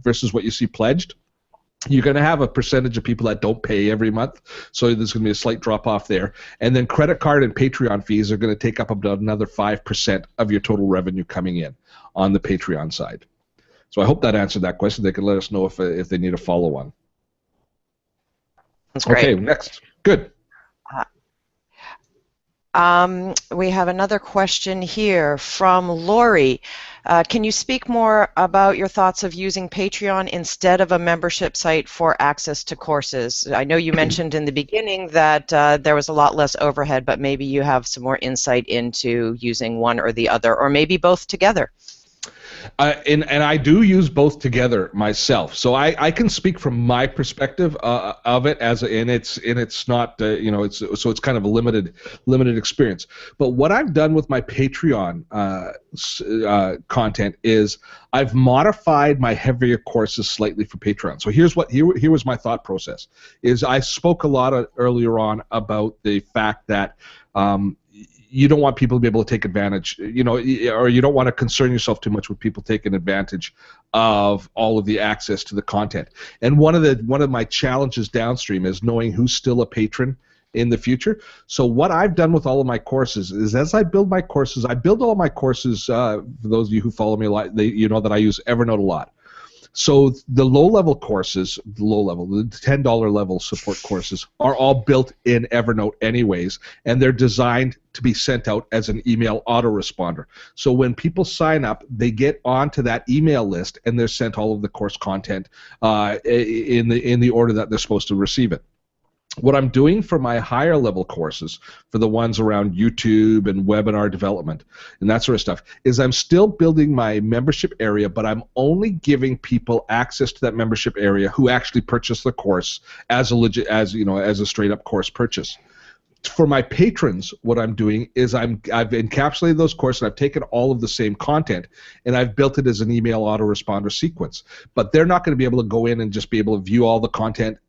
versus what you see pledged. You're going to have a percentage of people that don't pay every month, so there's going to be a slight drop-off there. And then credit card and Patreon fees are going to take up about another 5% of your total revenue coming in on the Patreon side. So I hope that answered that question. They can let us know if they need a follow-on. That's great. Okay, next. Good. We have another question here from Lori. Can you speak more about your thoughts of using Patreon instead of a membership site for access to courses? I know you mentioned in the beginning that there was a lot less overhead, but maybe you have some more insight into using one or the other, or maybe both together. And I do use both together myself, so I can speak from my perspective of it it's not it's kind of a limited experience. But what I've done with my Patreon content is I've modified my heavier courses slightly for Patreon. So here was my thought process. Is I spoke a lot earlier on about the fact that you don't want people to be able to take advantage, or you don't want to concern yourself too much with people taking advantage of all of the access to the content. And one of my challenges downstream is knowing who's still a patron in the future. So what I've done with all of my courses is as I build my courses, I build all my courses, for those of you who follow me a lot, you know that I use Evernote a lot. So the low-level courses, the $10 level support courses are all built in Evernote anyways, and they're designed to be sent out as an email autoresponder. So when people sign up, they get onto that email list, and they're sent all of the course content in the order that they're supposed to receive it. What I'm doing for my higher level courses, for the ones around YouTube and webinar development and that sort of stuff, is I'm still building my membership area, but I'm only giving people access to that membership area who actually purchase the course as a straight up course purchase. For my patrons, what I'm doing is I've encapsulated those courses, and I've taken all of the same content, and I've built it as an email autoresponder sequence. But they're not going to be able to go in and just be able to view all the content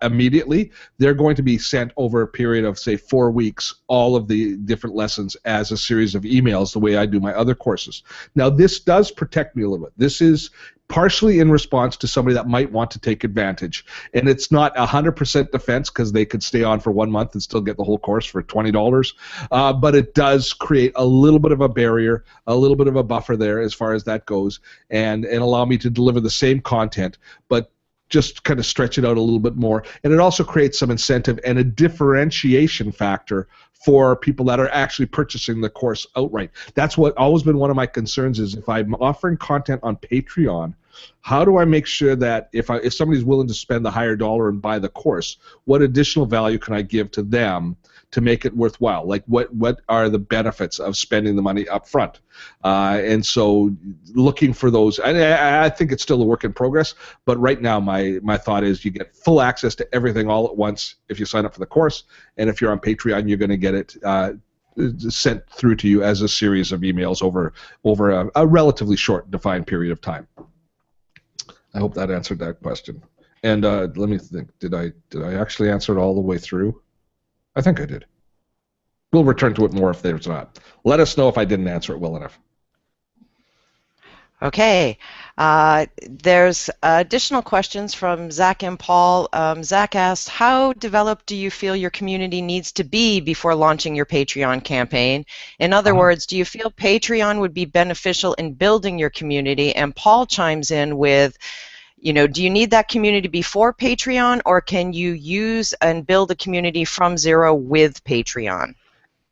immediately. They're going to be sent over a period of, say, 4 weeks, all of the different lessons as a series of emails, the way I do my other courses. Now, this does protect me a little bit. This is partially in response to somebody that might want to take advantage. And it's not 100% defense, because they could stay on for 1 month and still get the whole course for $20. But it does create a little bit of a barrier, a little bit of a buffer there as far as that goes, and allow me to deliver the same content, but just kind of stretch it out a little bit more. And it also creates some incentive and a differentiation factor for people that are actually purchasing the course outright. That's what always been one of my concerns is if I'm offering content on Patreon, how do I make sure that if somebody's willing to spend the higher dollar and buy the course, what additional value can I give to them to make it worthwhile? Like what are the benefits of spending the money up front? And so looking for those, I think it's still a work in progress, but right now my thought is you get full access to everything all at once if you sign up for the course, and if you're on Patreon, you're going to get it sent through to you as a series of emails over a relatively short defined period of time. I hope that answered that question. And let me think, did I actually answer it all the way through? I think I did. We'll return to it more if there's not. Let us know if I didn't answer it well enough. Okay. There's additional questions from Zach and Paul. Zach asked, how developed do you feel your community needs to be before launching your Patreon campaign? In other words, do you feel Patreon would be beneficial in building your community? And Paul chimes in with, do you need that community before Patreon, or can you use and build a community from zero with Patreon?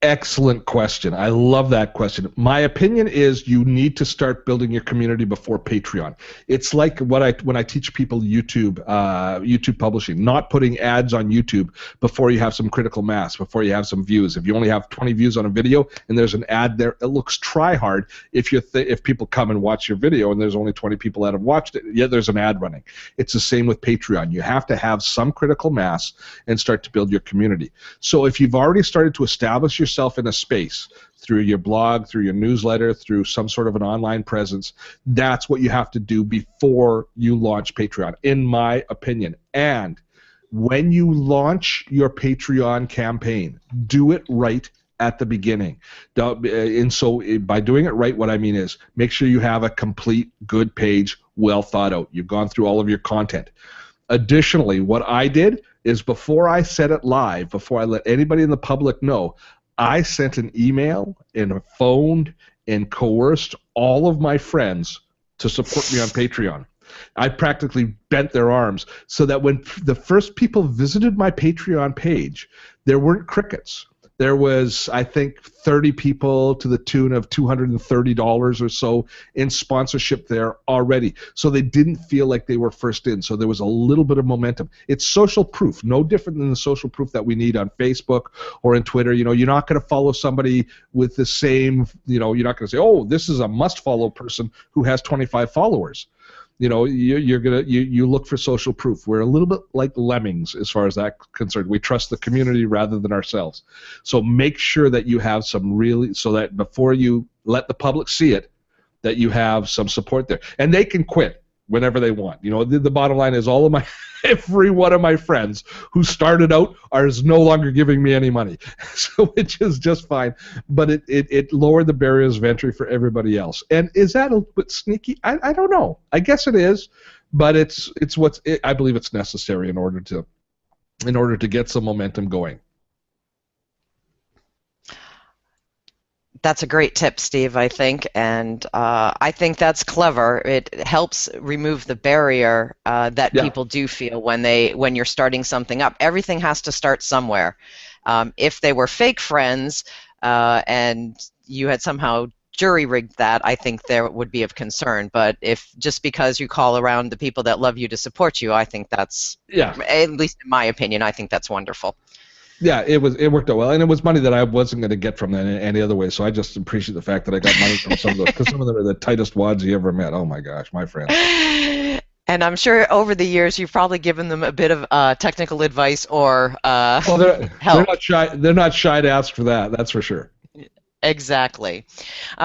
Excellent question. I love that question. My opinion is you need to start building your community before Patreon. It's like when I teach people YouTube publishing, not putting ads on YouTube before you have some critical mass, before you have some views. If you only have 20 views on a video and there's an ad there, it looks try hard if people come and watch your video and there's only 20 people that have watched it, yet there's an ad running. It's the same with Patreon. You have to have some critical mass and start to build your community. So if you've already started to establish yourself in a space through your blog, through your newsletter, through some sort of an online presence, that's what you have to do before you launch Patreon, in my opinion. And when you launch your Patreon campaign, do it right at the beginning. And so by doing it right, what I mean is make sure you have a complete, good page, well thought out. You've gone through all of your content. Additionally, what I did is before I set it live, before I let anybody in the public know, I sent an email and phoned and coerced all of my friends to support me on Patreon. I practically bent their arms so that when the first people visited my Patreon page, there weren't crickets. There was, I think, 30 people to the tune of $230 or so in sponsorship there already. So they didn't feel like they were first in. So there was a little bit of momentum. It's social proof, no different than the social proof that we need on Facebook or in Twitter. You're not going to follow somebody with the same, you're not going to say, oh, this is a must-follow person who has 25 followers. You look for social proof. We're a little bit like lemmings as far as that's concerned. We trust the community rather than ourselves. So make sure that you have so that before you let the public see it, that you have some support there. And they can quit whenever they want. The bottom line is every one of my friends who started out is no longer giving me any money, so which is just fine. But it lowered the barriers of entry for everybody else. And is that a little bit sneaky? I don't know. I guess it is, but I believe it's necessary in order to get some momentum going. That's a great tip, Steve, I think, and I think that's clever. It helps remove the barrier that people do feel when you're starting something up. Everything has to start somewhere. If they were fake friends and you had somehow jury-rigged that, I think there would be of concern. But if just because you call around the people that love you to support you, I think that's, at least in my opinion, I think that's wonderful. Yeah, it worked out well, and it was money that I wasn't going to get from them any other way. So I just appreciate the fact that I got money from some of those, because some of them are the tightest wads you ever met. Oh my gosh, my friends. And I'm sure over the years you've probably given them a bit of technical advice or help. They're not shy to ask for that. That's for sure. Exactly.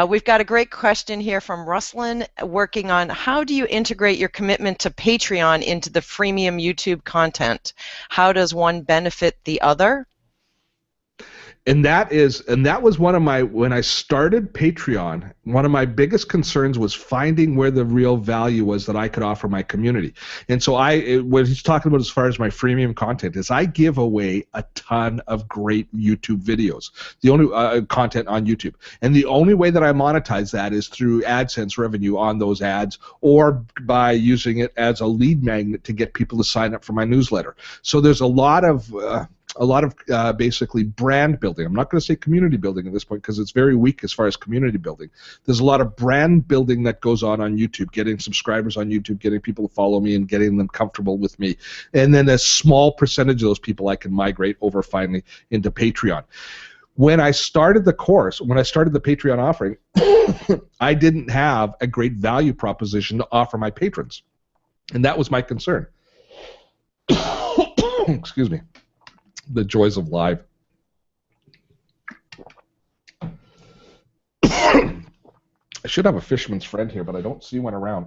We've got a great question here from Ruslan working on how do you integrate your commitment to Patreon into the freemium YouTube content? How does one benefit the other? And that was one of my, when I started Patreon, one of my biggest concerns was finding where the real value was that I could offer my community. And so what he's talking about as far as my freemium content is I give away a ton of great YouTube videos, the only content on YouTube. And the only way that I monetize that is through AdSense revenue on those ads, or by using it as a lead magnet to get people to sign up for my newsletter. So there's a lot of basically brand building. I'm not going to say community building at this point because it's very weak as far as community building. There's a lot of brand building that goes on YouTube, getting subscribers on YouTube, getting people to follow me and getting them comfortable with me. And then a small percentage of those people I can migrate over finally into Patreon. When I started the course, when I started the Patreon offering, I didn't have a great value proposition to offer my patrons. And that was my concern. Excuse me. The joys of live. I should have a fisherman's friend here, but I don't see one around.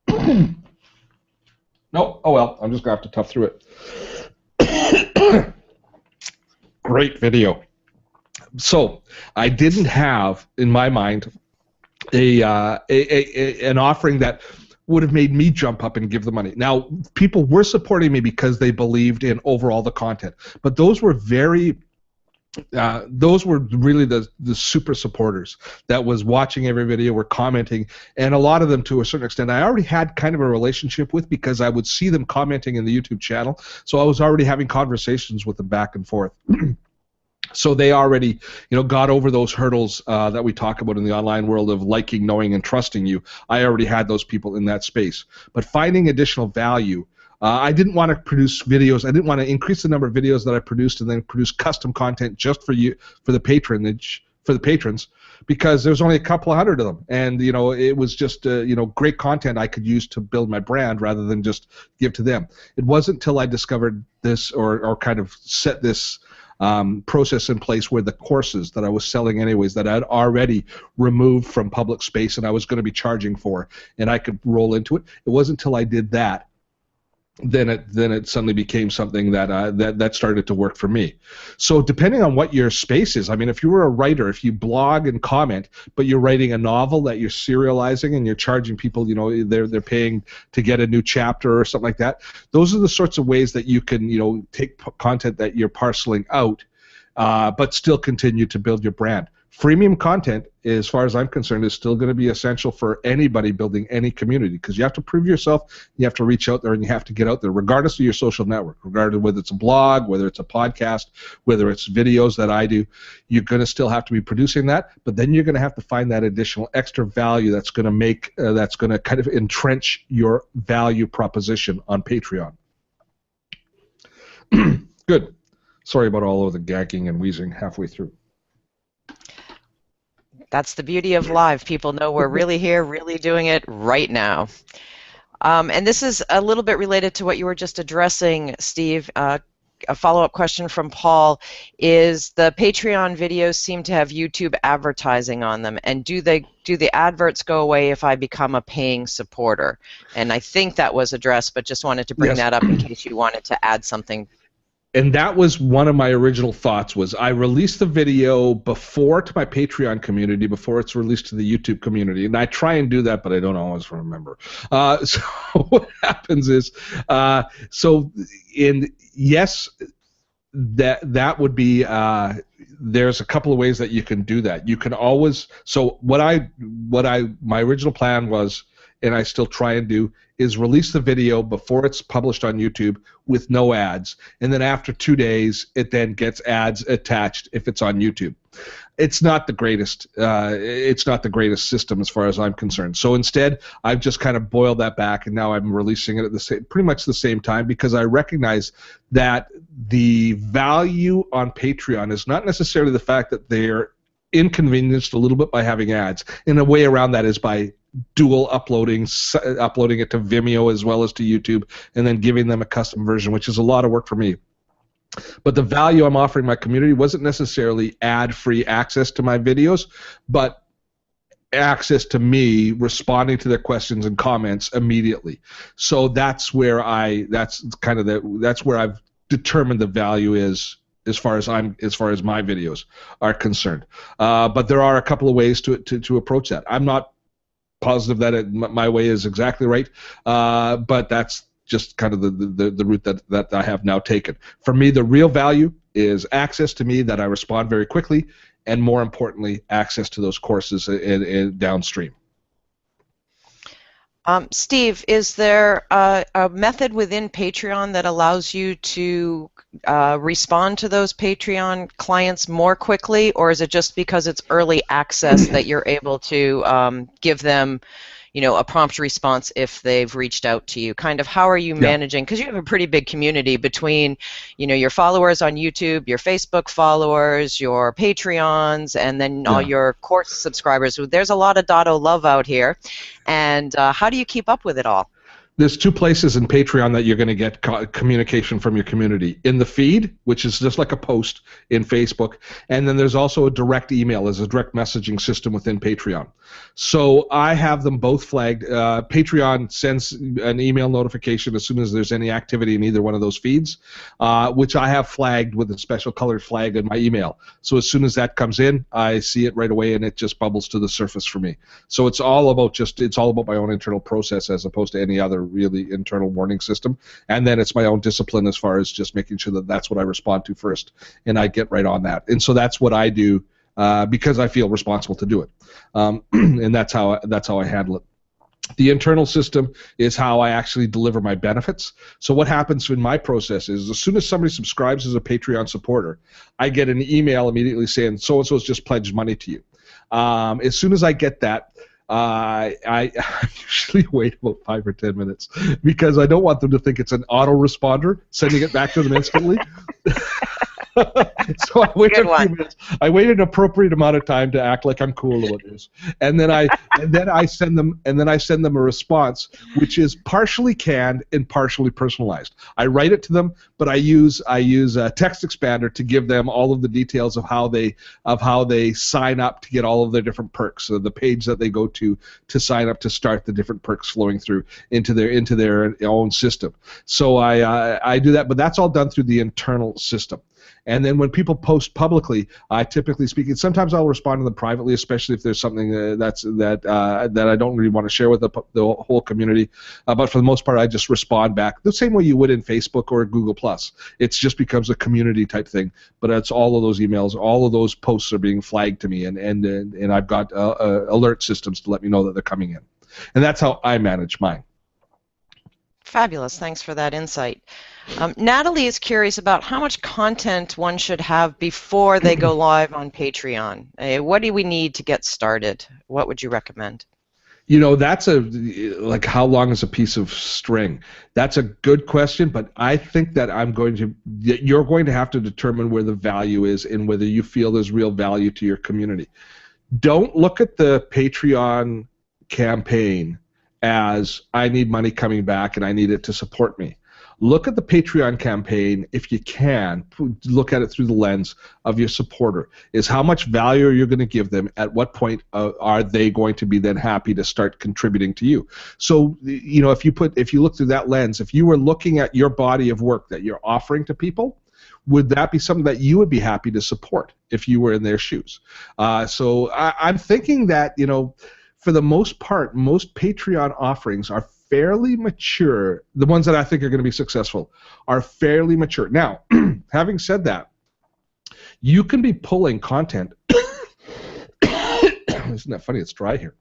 Nope. Oh well, I'm just going to have to tough through it. Great video. So I didn't have, in my mind, an offering that would have made me jump up and give the money. Now, people were supporting me because they believed in overall the content, but those were really the super supporters that was watching every video, were commenting, and a lot of them, to a certain extent, I already had kind of a relationship with because I would see them commenting in the YouTube channel, so I was already having conversations with them back and forth. So they already, got over those hurdles that we talk about in the online world of liking, knowing, and trusting you. I already had those people in that space. But finding additional value, I didn't want to produce videos. I didn't want to increase the number of videos that I produced and then produce custom content just for the patrons, because there's only a couple of hundred of them, and it was just great content I could use to build my brand rather than just give to them. It wasn't until I discovered this or kind of set this process in place where the courses that I was selling anyways that I'd already removed from public space and I was going to be charging for, and I could roll into it. It wasn't until I did that then it suddenly became something that started to work for me. So depending on what your space is, I mean, if you were a writer, if you blog and comment, but you're writing a novel that you're serializing and you're charging people, they're paying to get a new chapter or something like that, those are the sorts of ways that you can, take content that you're parceling out, but still continue to build your brand. Freemium content, as far as I'm concerned, is still going to be essential for anybody building any community, because you have to prove yourself, you have to reach out there, and you have to get out there, regardless of your social network, regardless of whether it's a blog, whether it's a podcast, whether it's videos that I do. You're going to still have to be producing that, but then you're going to have to find that additional extra value that's going to kind of entrench your value proposition on Patreon. Good. Sorry about all of the gagging and wheezing halfway through. That's the beauty of live. People know we're really here, really doing it right now. And this is a little bit related to what you were just addressing, Steve. A follow-up question from Paul is, the Patreon videos seem to have YouTube advertising on them, and do the adverts go away if I become a paying supporter? And I think that was addressed, but just wanted to bring that up in case you wanted to add something. And that was one of my original thoughts, was I released the video before to my Patreon community, before it's released to the YouTube community. And I try and do that, but I don't always remember. So what happens is, yes, that would be, there's a couple of ways that you can do that. You can always, so my original plan was, and I still try and do, is release the video before it's published on YouTube with no ads, and then after 2 days it then gets ads attached if it's on YouTube. It's not the greatest. It's not the greatest system as far as I'm concerned. So instead, I've just kind of boiled that back, and now I'm releasing it at pretty much the same time, because I recognize that the value on Patreon is not necessarily the fact that they're inconvenienced a little bit by having ads. And a way around that is by dual uploading it to Vimeo as well as to YouTube, and then giving them a custom version, which is a lot of work for me. But the value I'm offering my community wasn't necessarily ad-free access to my videos, but access to me responding to their questions and comments immediately. So that's where I've determined the value is as far as my videos are concerned. But there are a couple of ways to approach that. I'm not positive that my way is exactly right, but that's just kind of the route that I have now taken. For me, the real value is access to me that I respond very quickly, and more importantly, access to those courses in downstream. Steve, is there a method within Patreon that allows you to respond to those Patreon clients more quickly, or is it just because it's early access that you're able to give them, a prompt response if they've reached out to you? Kind of how are you managing, because you have a pretty big community between, your followers on YouTube, your Facebook followers, your Patreons, and then all your course subscribers. There's a lot of Dotto love out here, and how do you keep up with it all? There's two places in Patreon that you're going to get communication from your community. In the feed, which is just like a post in Facebook, and then there's also a direct email as a direct messaging system within Patreon. So I have them both flagged. Patreon sends an email notification as soon as there's any activity in either one of those feeds, which I have flagged with a special colored flag in my email. So as soon as that comes in, I see it right away, and it just bubbles to the surface for me. So it's all about my own internal process as opposed to any other really internal warning system, and then it's my own discipline as far as just making sure that that's what I respond to first, and I get right on that. And so that's what I do because I feel responsible to do it, and that's how I handle it. The internal system is how I actually deliver my benefits. So what happens in my process is as soon as somebody subscribes as a Patreon supporter, I get an email immediately saying so-and-so's just pledged money to you. As soon as I get that, I usually wait about 5 or 10 minutes because I don't want them to think it's an autoresponder sending it back to them instantly. So I wait a few minutes. I wait an appropriate amount of time to act like I'm cool about this, and then I send them a response which is partially canned and partially personalized. I write it to them, but I use a text expander to give them all of the details of how they sign up to get all of their different perks. So the page that they go to sign up to start the different perks flowing through into their own system. So I do that, but that's all done through the internal system. And then when people post publicly, I typically speak. Sometimes I'll respond to them privately, especially if there's something that I don't really want to share with the whole community. But for the most part, I just respond back the same way you would in Facebook or Google+. It just becomes a community type thing. But it's all of those emails, all of those posts are being flagged to me, and I've got alert systems to let me know that they're coming in. And that's how I manage mine. Fabulous. Thanks for that insight. Natalie is curious about how much content one should have before they go live on Patreon. What do we need to get started? What would you recommend? That's like how long is a piece of string? That's a good question, but I think that you're going to have to determine where the value is and whether you feel there's real value to your community. Don't look at the Patreon campaign as I need money coming back and I need it to support me. Look at the Patreon campaign, if you can, look at it through the lens of your supporter. Is how much value are you going to give them? At what point are they going to be then happy to start contributing to you? So, if you look through that lens, if you were looking at your body of work that you're offering to people, would that be something that you would be happy to support if you were in their shoes? So I'm thinking that, for the most part, most Patreon offerings are fairly mature. The ones that I think are going to be successful are fairly mature. Now, having said that, you can be pulling content. Isn't that funny? It's dry here.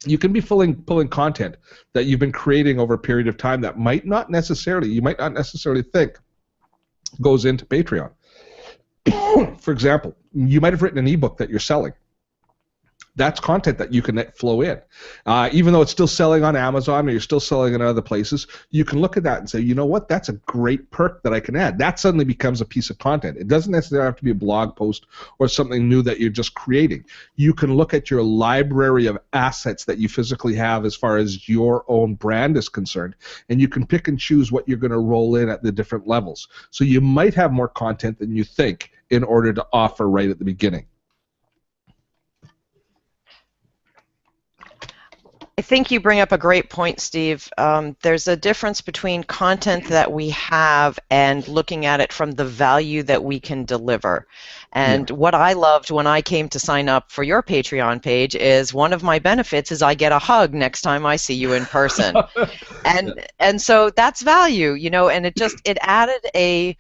You can be pulling content that you've been creating over a period of time that you might not necessarily think goes into Patreon. For example, you might have written an ebook that you're selling. That's content that you can flow in. Even though it's still selling on Amazon or you're still selling in other places, you can look at that and say, you know what, that's a great perk that I can add. That suddenly becomes a piece of content. It doesn't necessarily have to be a blog post or something new that you're just creating. You can look at your library of assets that you physically have as far as your own brand is concerned, and you can pick and choose what you're going to roll in at the different levels. So you might have more content than you think in order to offer right at the beginning. think you bring up a great point, Steve. There's a difference between content that we have and looking at it from the value that we can deliver. And what I loved when I came to sign up for your Patreon page is one of my benefits is I get a hug next time I see you in person. And so that's value, you know, and it added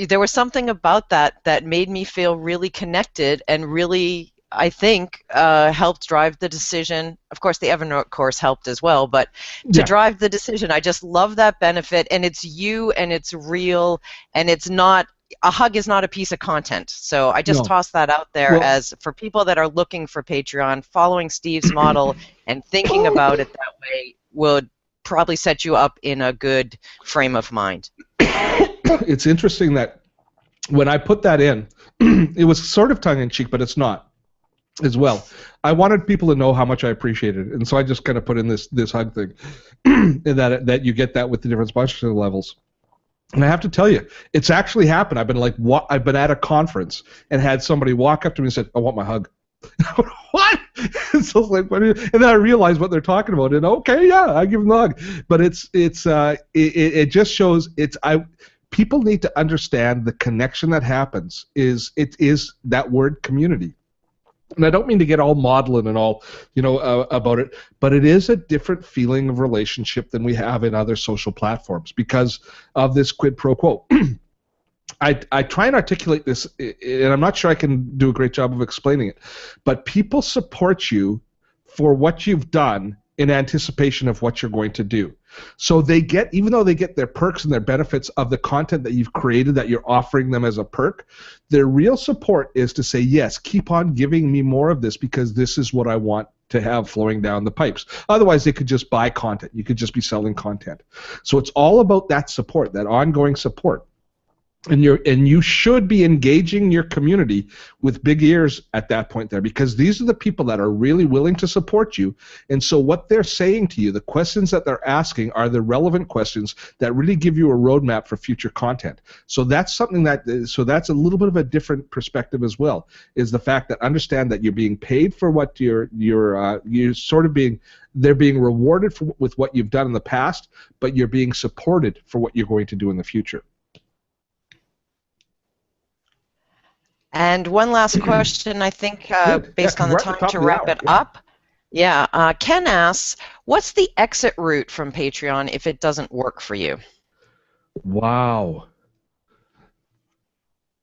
there was something about that made me feel really connected and really, I think, helped drive the decision. Of course, the Evernote course helped as well, but to drive the decision, I just love that benefit, and it's you, and it's real, and it's not, a hug is not a piece of content. So I just toss that out there as for people that are looking for Patreon, following Steve's model and thinking about it that way would probably set you up in a good frame of mind. It's interesting that when I put that in, it was sort of tongue-in-cheek, but it's not as well. I wanted people to know how much I appreciated it, and so I just kind of put in this hug thing, and that you get that with the different sponsorship levels. And I have to tell you, it's actually happened. I've been at a conference and had somebody walk up to me and said, "I want my hug." What? So like, and then I realized what they're talking about, and okay, yeah, I give them the hug. But it just shows people need to understand the connection that happens is that word community. And I don't mean to get all maudlin and all, about it, but it is a different feeling of relationship than we have in other social platforms because of this quid pro quo. I try and articulate this, and I'm not sure I can do a great job of explaining it, but people support you for what you've done in anticipation of what you're going to do. So even though they get their perks and their benefits of the content that you've created that you're offering them as a perk, their real support is to say, yes, keep on giving me more of this because this is what I want to have flowing down the pipes. Otherwise, they could just buy content. You could just be selling content. So it's all about that support, that ongoing support. And you should be engaging your community with big ears at that point there, because these are the people that are really willing to support you. And so what they're saying to you, the questions that they're asking are the relevant questions that really give you a roadmap for future content. So that's something that's a little bit of a different perspective as well, is the fact that understand that you're being paid for what you're sort of being, they're being rewarded with what you've done in the past, but you're being supported for what you're going to do in the future. And one last question, I think, based on the time to wrap it up. Yeah, Ken asks, what's the exit route from Patreon if it doesn't work for you? Wow.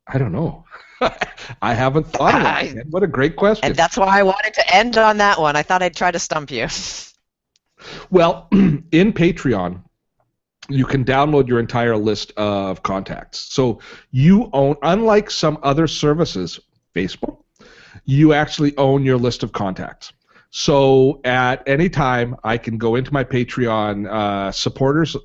I don't know. I haven't thought of it. What a great question. And that's why I wanted to end on that one. I thought I'd try to stump you. Well, in Patreon, you can download your entire list of contacts. So you own, unlike some other services, Facebook, you actually own your list of contacts. So at any time, I can go into my Patreon supporters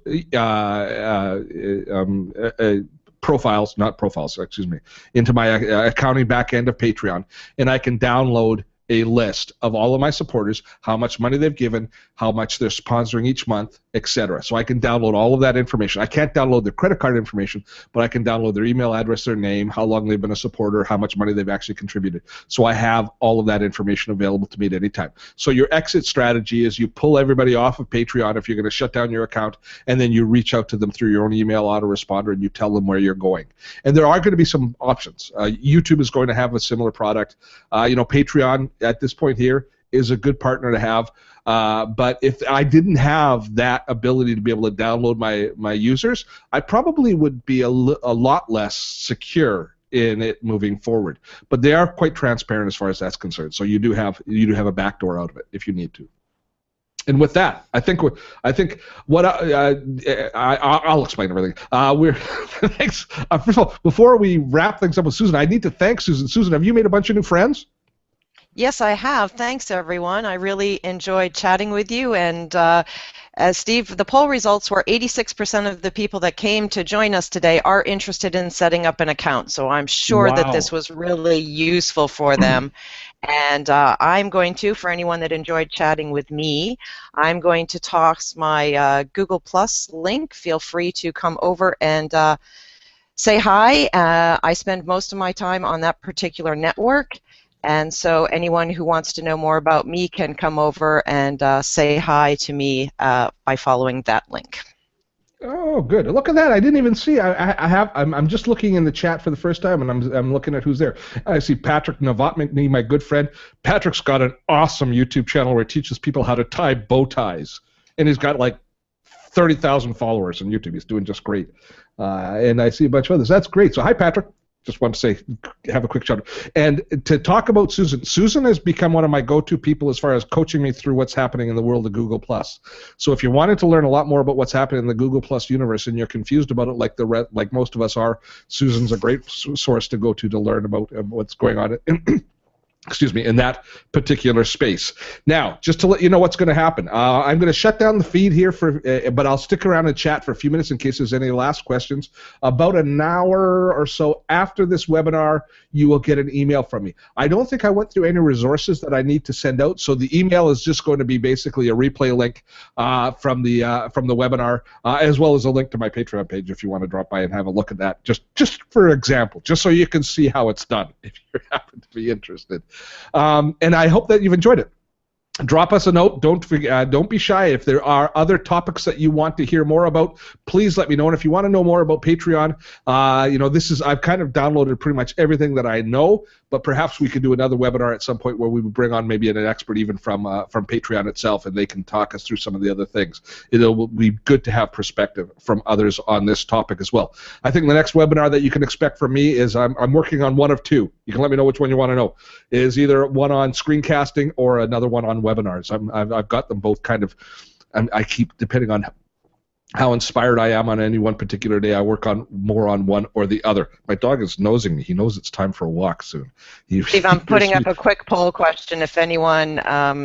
profiles, not profiles, excuse me, into my accounting back end of Patreon, and I can download a list of all of my supporters, how much money they've given, how much they're sponsoring each month, etc. So I can download all of that information. I can't download their credit card information, but I can download their email address, their name, how long they've been a supporter, how much money they've actually contributed. So I have all of that information available to me at any time. So your exit strategy is you pull everybody off of Patreon if you're going to shut down your account, and then you reach out to them through your own email autoresponder and you tell them where you're going. And there are going to be some options. YouTube is going to have a similar product. Patreon at this point here is a good partner to have. But if I didn't have that ability to be able to download my users, I probably would be a lot less secure in it moving forward. But they are quite transparent as far as that's concerned. So you do have a backdoor out of it if you need to. And with that, I think what I'll explain everything. Thanks. First of all, before we wrap things up with Susan, I need to thank Susan. Susan, have you made a bunch of new friends? Yes, I have. Thanks, everyone. I really enjoyed chatting with you. And Steve, the poll results were 86% of the people that came to join us today are interested in setting up an account. So I'm sure that this was really useful for them. And I'm going to, for anyone that enjoyed chatting with me, I'm going to toss my Google Plus link. Feel free to come over and say hi. I spend most of my time on that particular network. And so anyone who wants to know more about me can come over and say hi to me by following that link. Oh, good. Look at that. I didn't even see. I'm just looking in the chat for the first time, and I'm looking at who's there. I see Patrick Novotny, my good friend. Patrick's got an awesome YouTube channel where he teaches people how to tie bow ties, and he's got like 30,000 followers on YouTube. He's doing just great. And I see a bunch of others. That's great. So hi, Patrick. Just want to say, have a quick shout out. And to talk about Susan, Susan has become one of my go-to people as far as coaching me through what's happening in the world of Google+. So if you're wanting to learn a lot more about what's happening in the Google+ universe and you're confused about it like most of us are, Susan's a great source to go to learn about what's going on excuse me, in that particular space. Now, just to let you know what's going to happen, I'm going to shut down the feed here, but I'll stick around and chat for a few minutes in case there's any last questions. About an hour or so after this webinar, you will get an email from me. I don't think I went through any resources that I need to send out, so the email is just going to be basically a replay link from the webinar, as well as a link to my Patreon page if you want to drop by and have a look at that, just for example, just so you can see how it's done if you happen to be interested. And I hope that you've enjoyed it. Drop us a note. Don't be shy. If there are other topics that you want to hear more about, please let me know. And if you want to know more about Patreon, I've kind of downloaded pretty much everything that I know, but perhaps we could do another webinar at some point where we would bring on maybe an expert even from Patreon itself, and they can talk us through some of the other things. It'll be good to have perspective from others on this topic as well. I think the next webinar that you can expect from me is I'm working on one of two. You can let me know which one you want to know. Is either one on screencasting or another one on webinars. I've got them both kind of. I keep, depending on how inspired I am on any one particular day, I work on more on one or the other. My dog is nosing me. He knows it's time for a walk soon. Steve, I'm putting up a quick poll question. If anyone,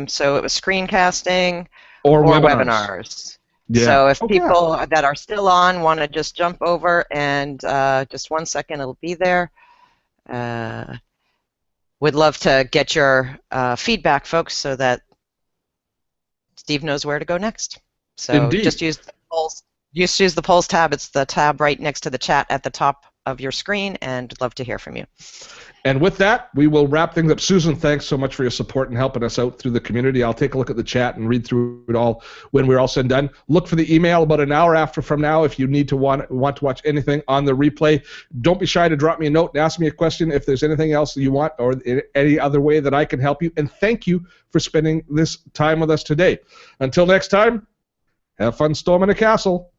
so it was screencasting or webinars. Yeah. So if people that are still on want to just jump over and just 1 second, it'll be there. Would love to get your feedback, folks, so that Steve knows where to go next. So Indeed. Just use the polls. Just use the polls tab. It's the tab right next to the chat at the top of your screen, and love to hear from you. And with that, we will wrap things up. Susan, thanks so much for your support and helping us out through the community. I'll take a look at the chat and read through it all when we're all said and done. Look for the email about an hour after from now if you need to want to watch anything on the replay. Don't be shy to drop me a note and ask me a question if there's anything else that you want or any other way that I can help you. And thank you for spending this time with us today. Until next time, have fun storming a castle.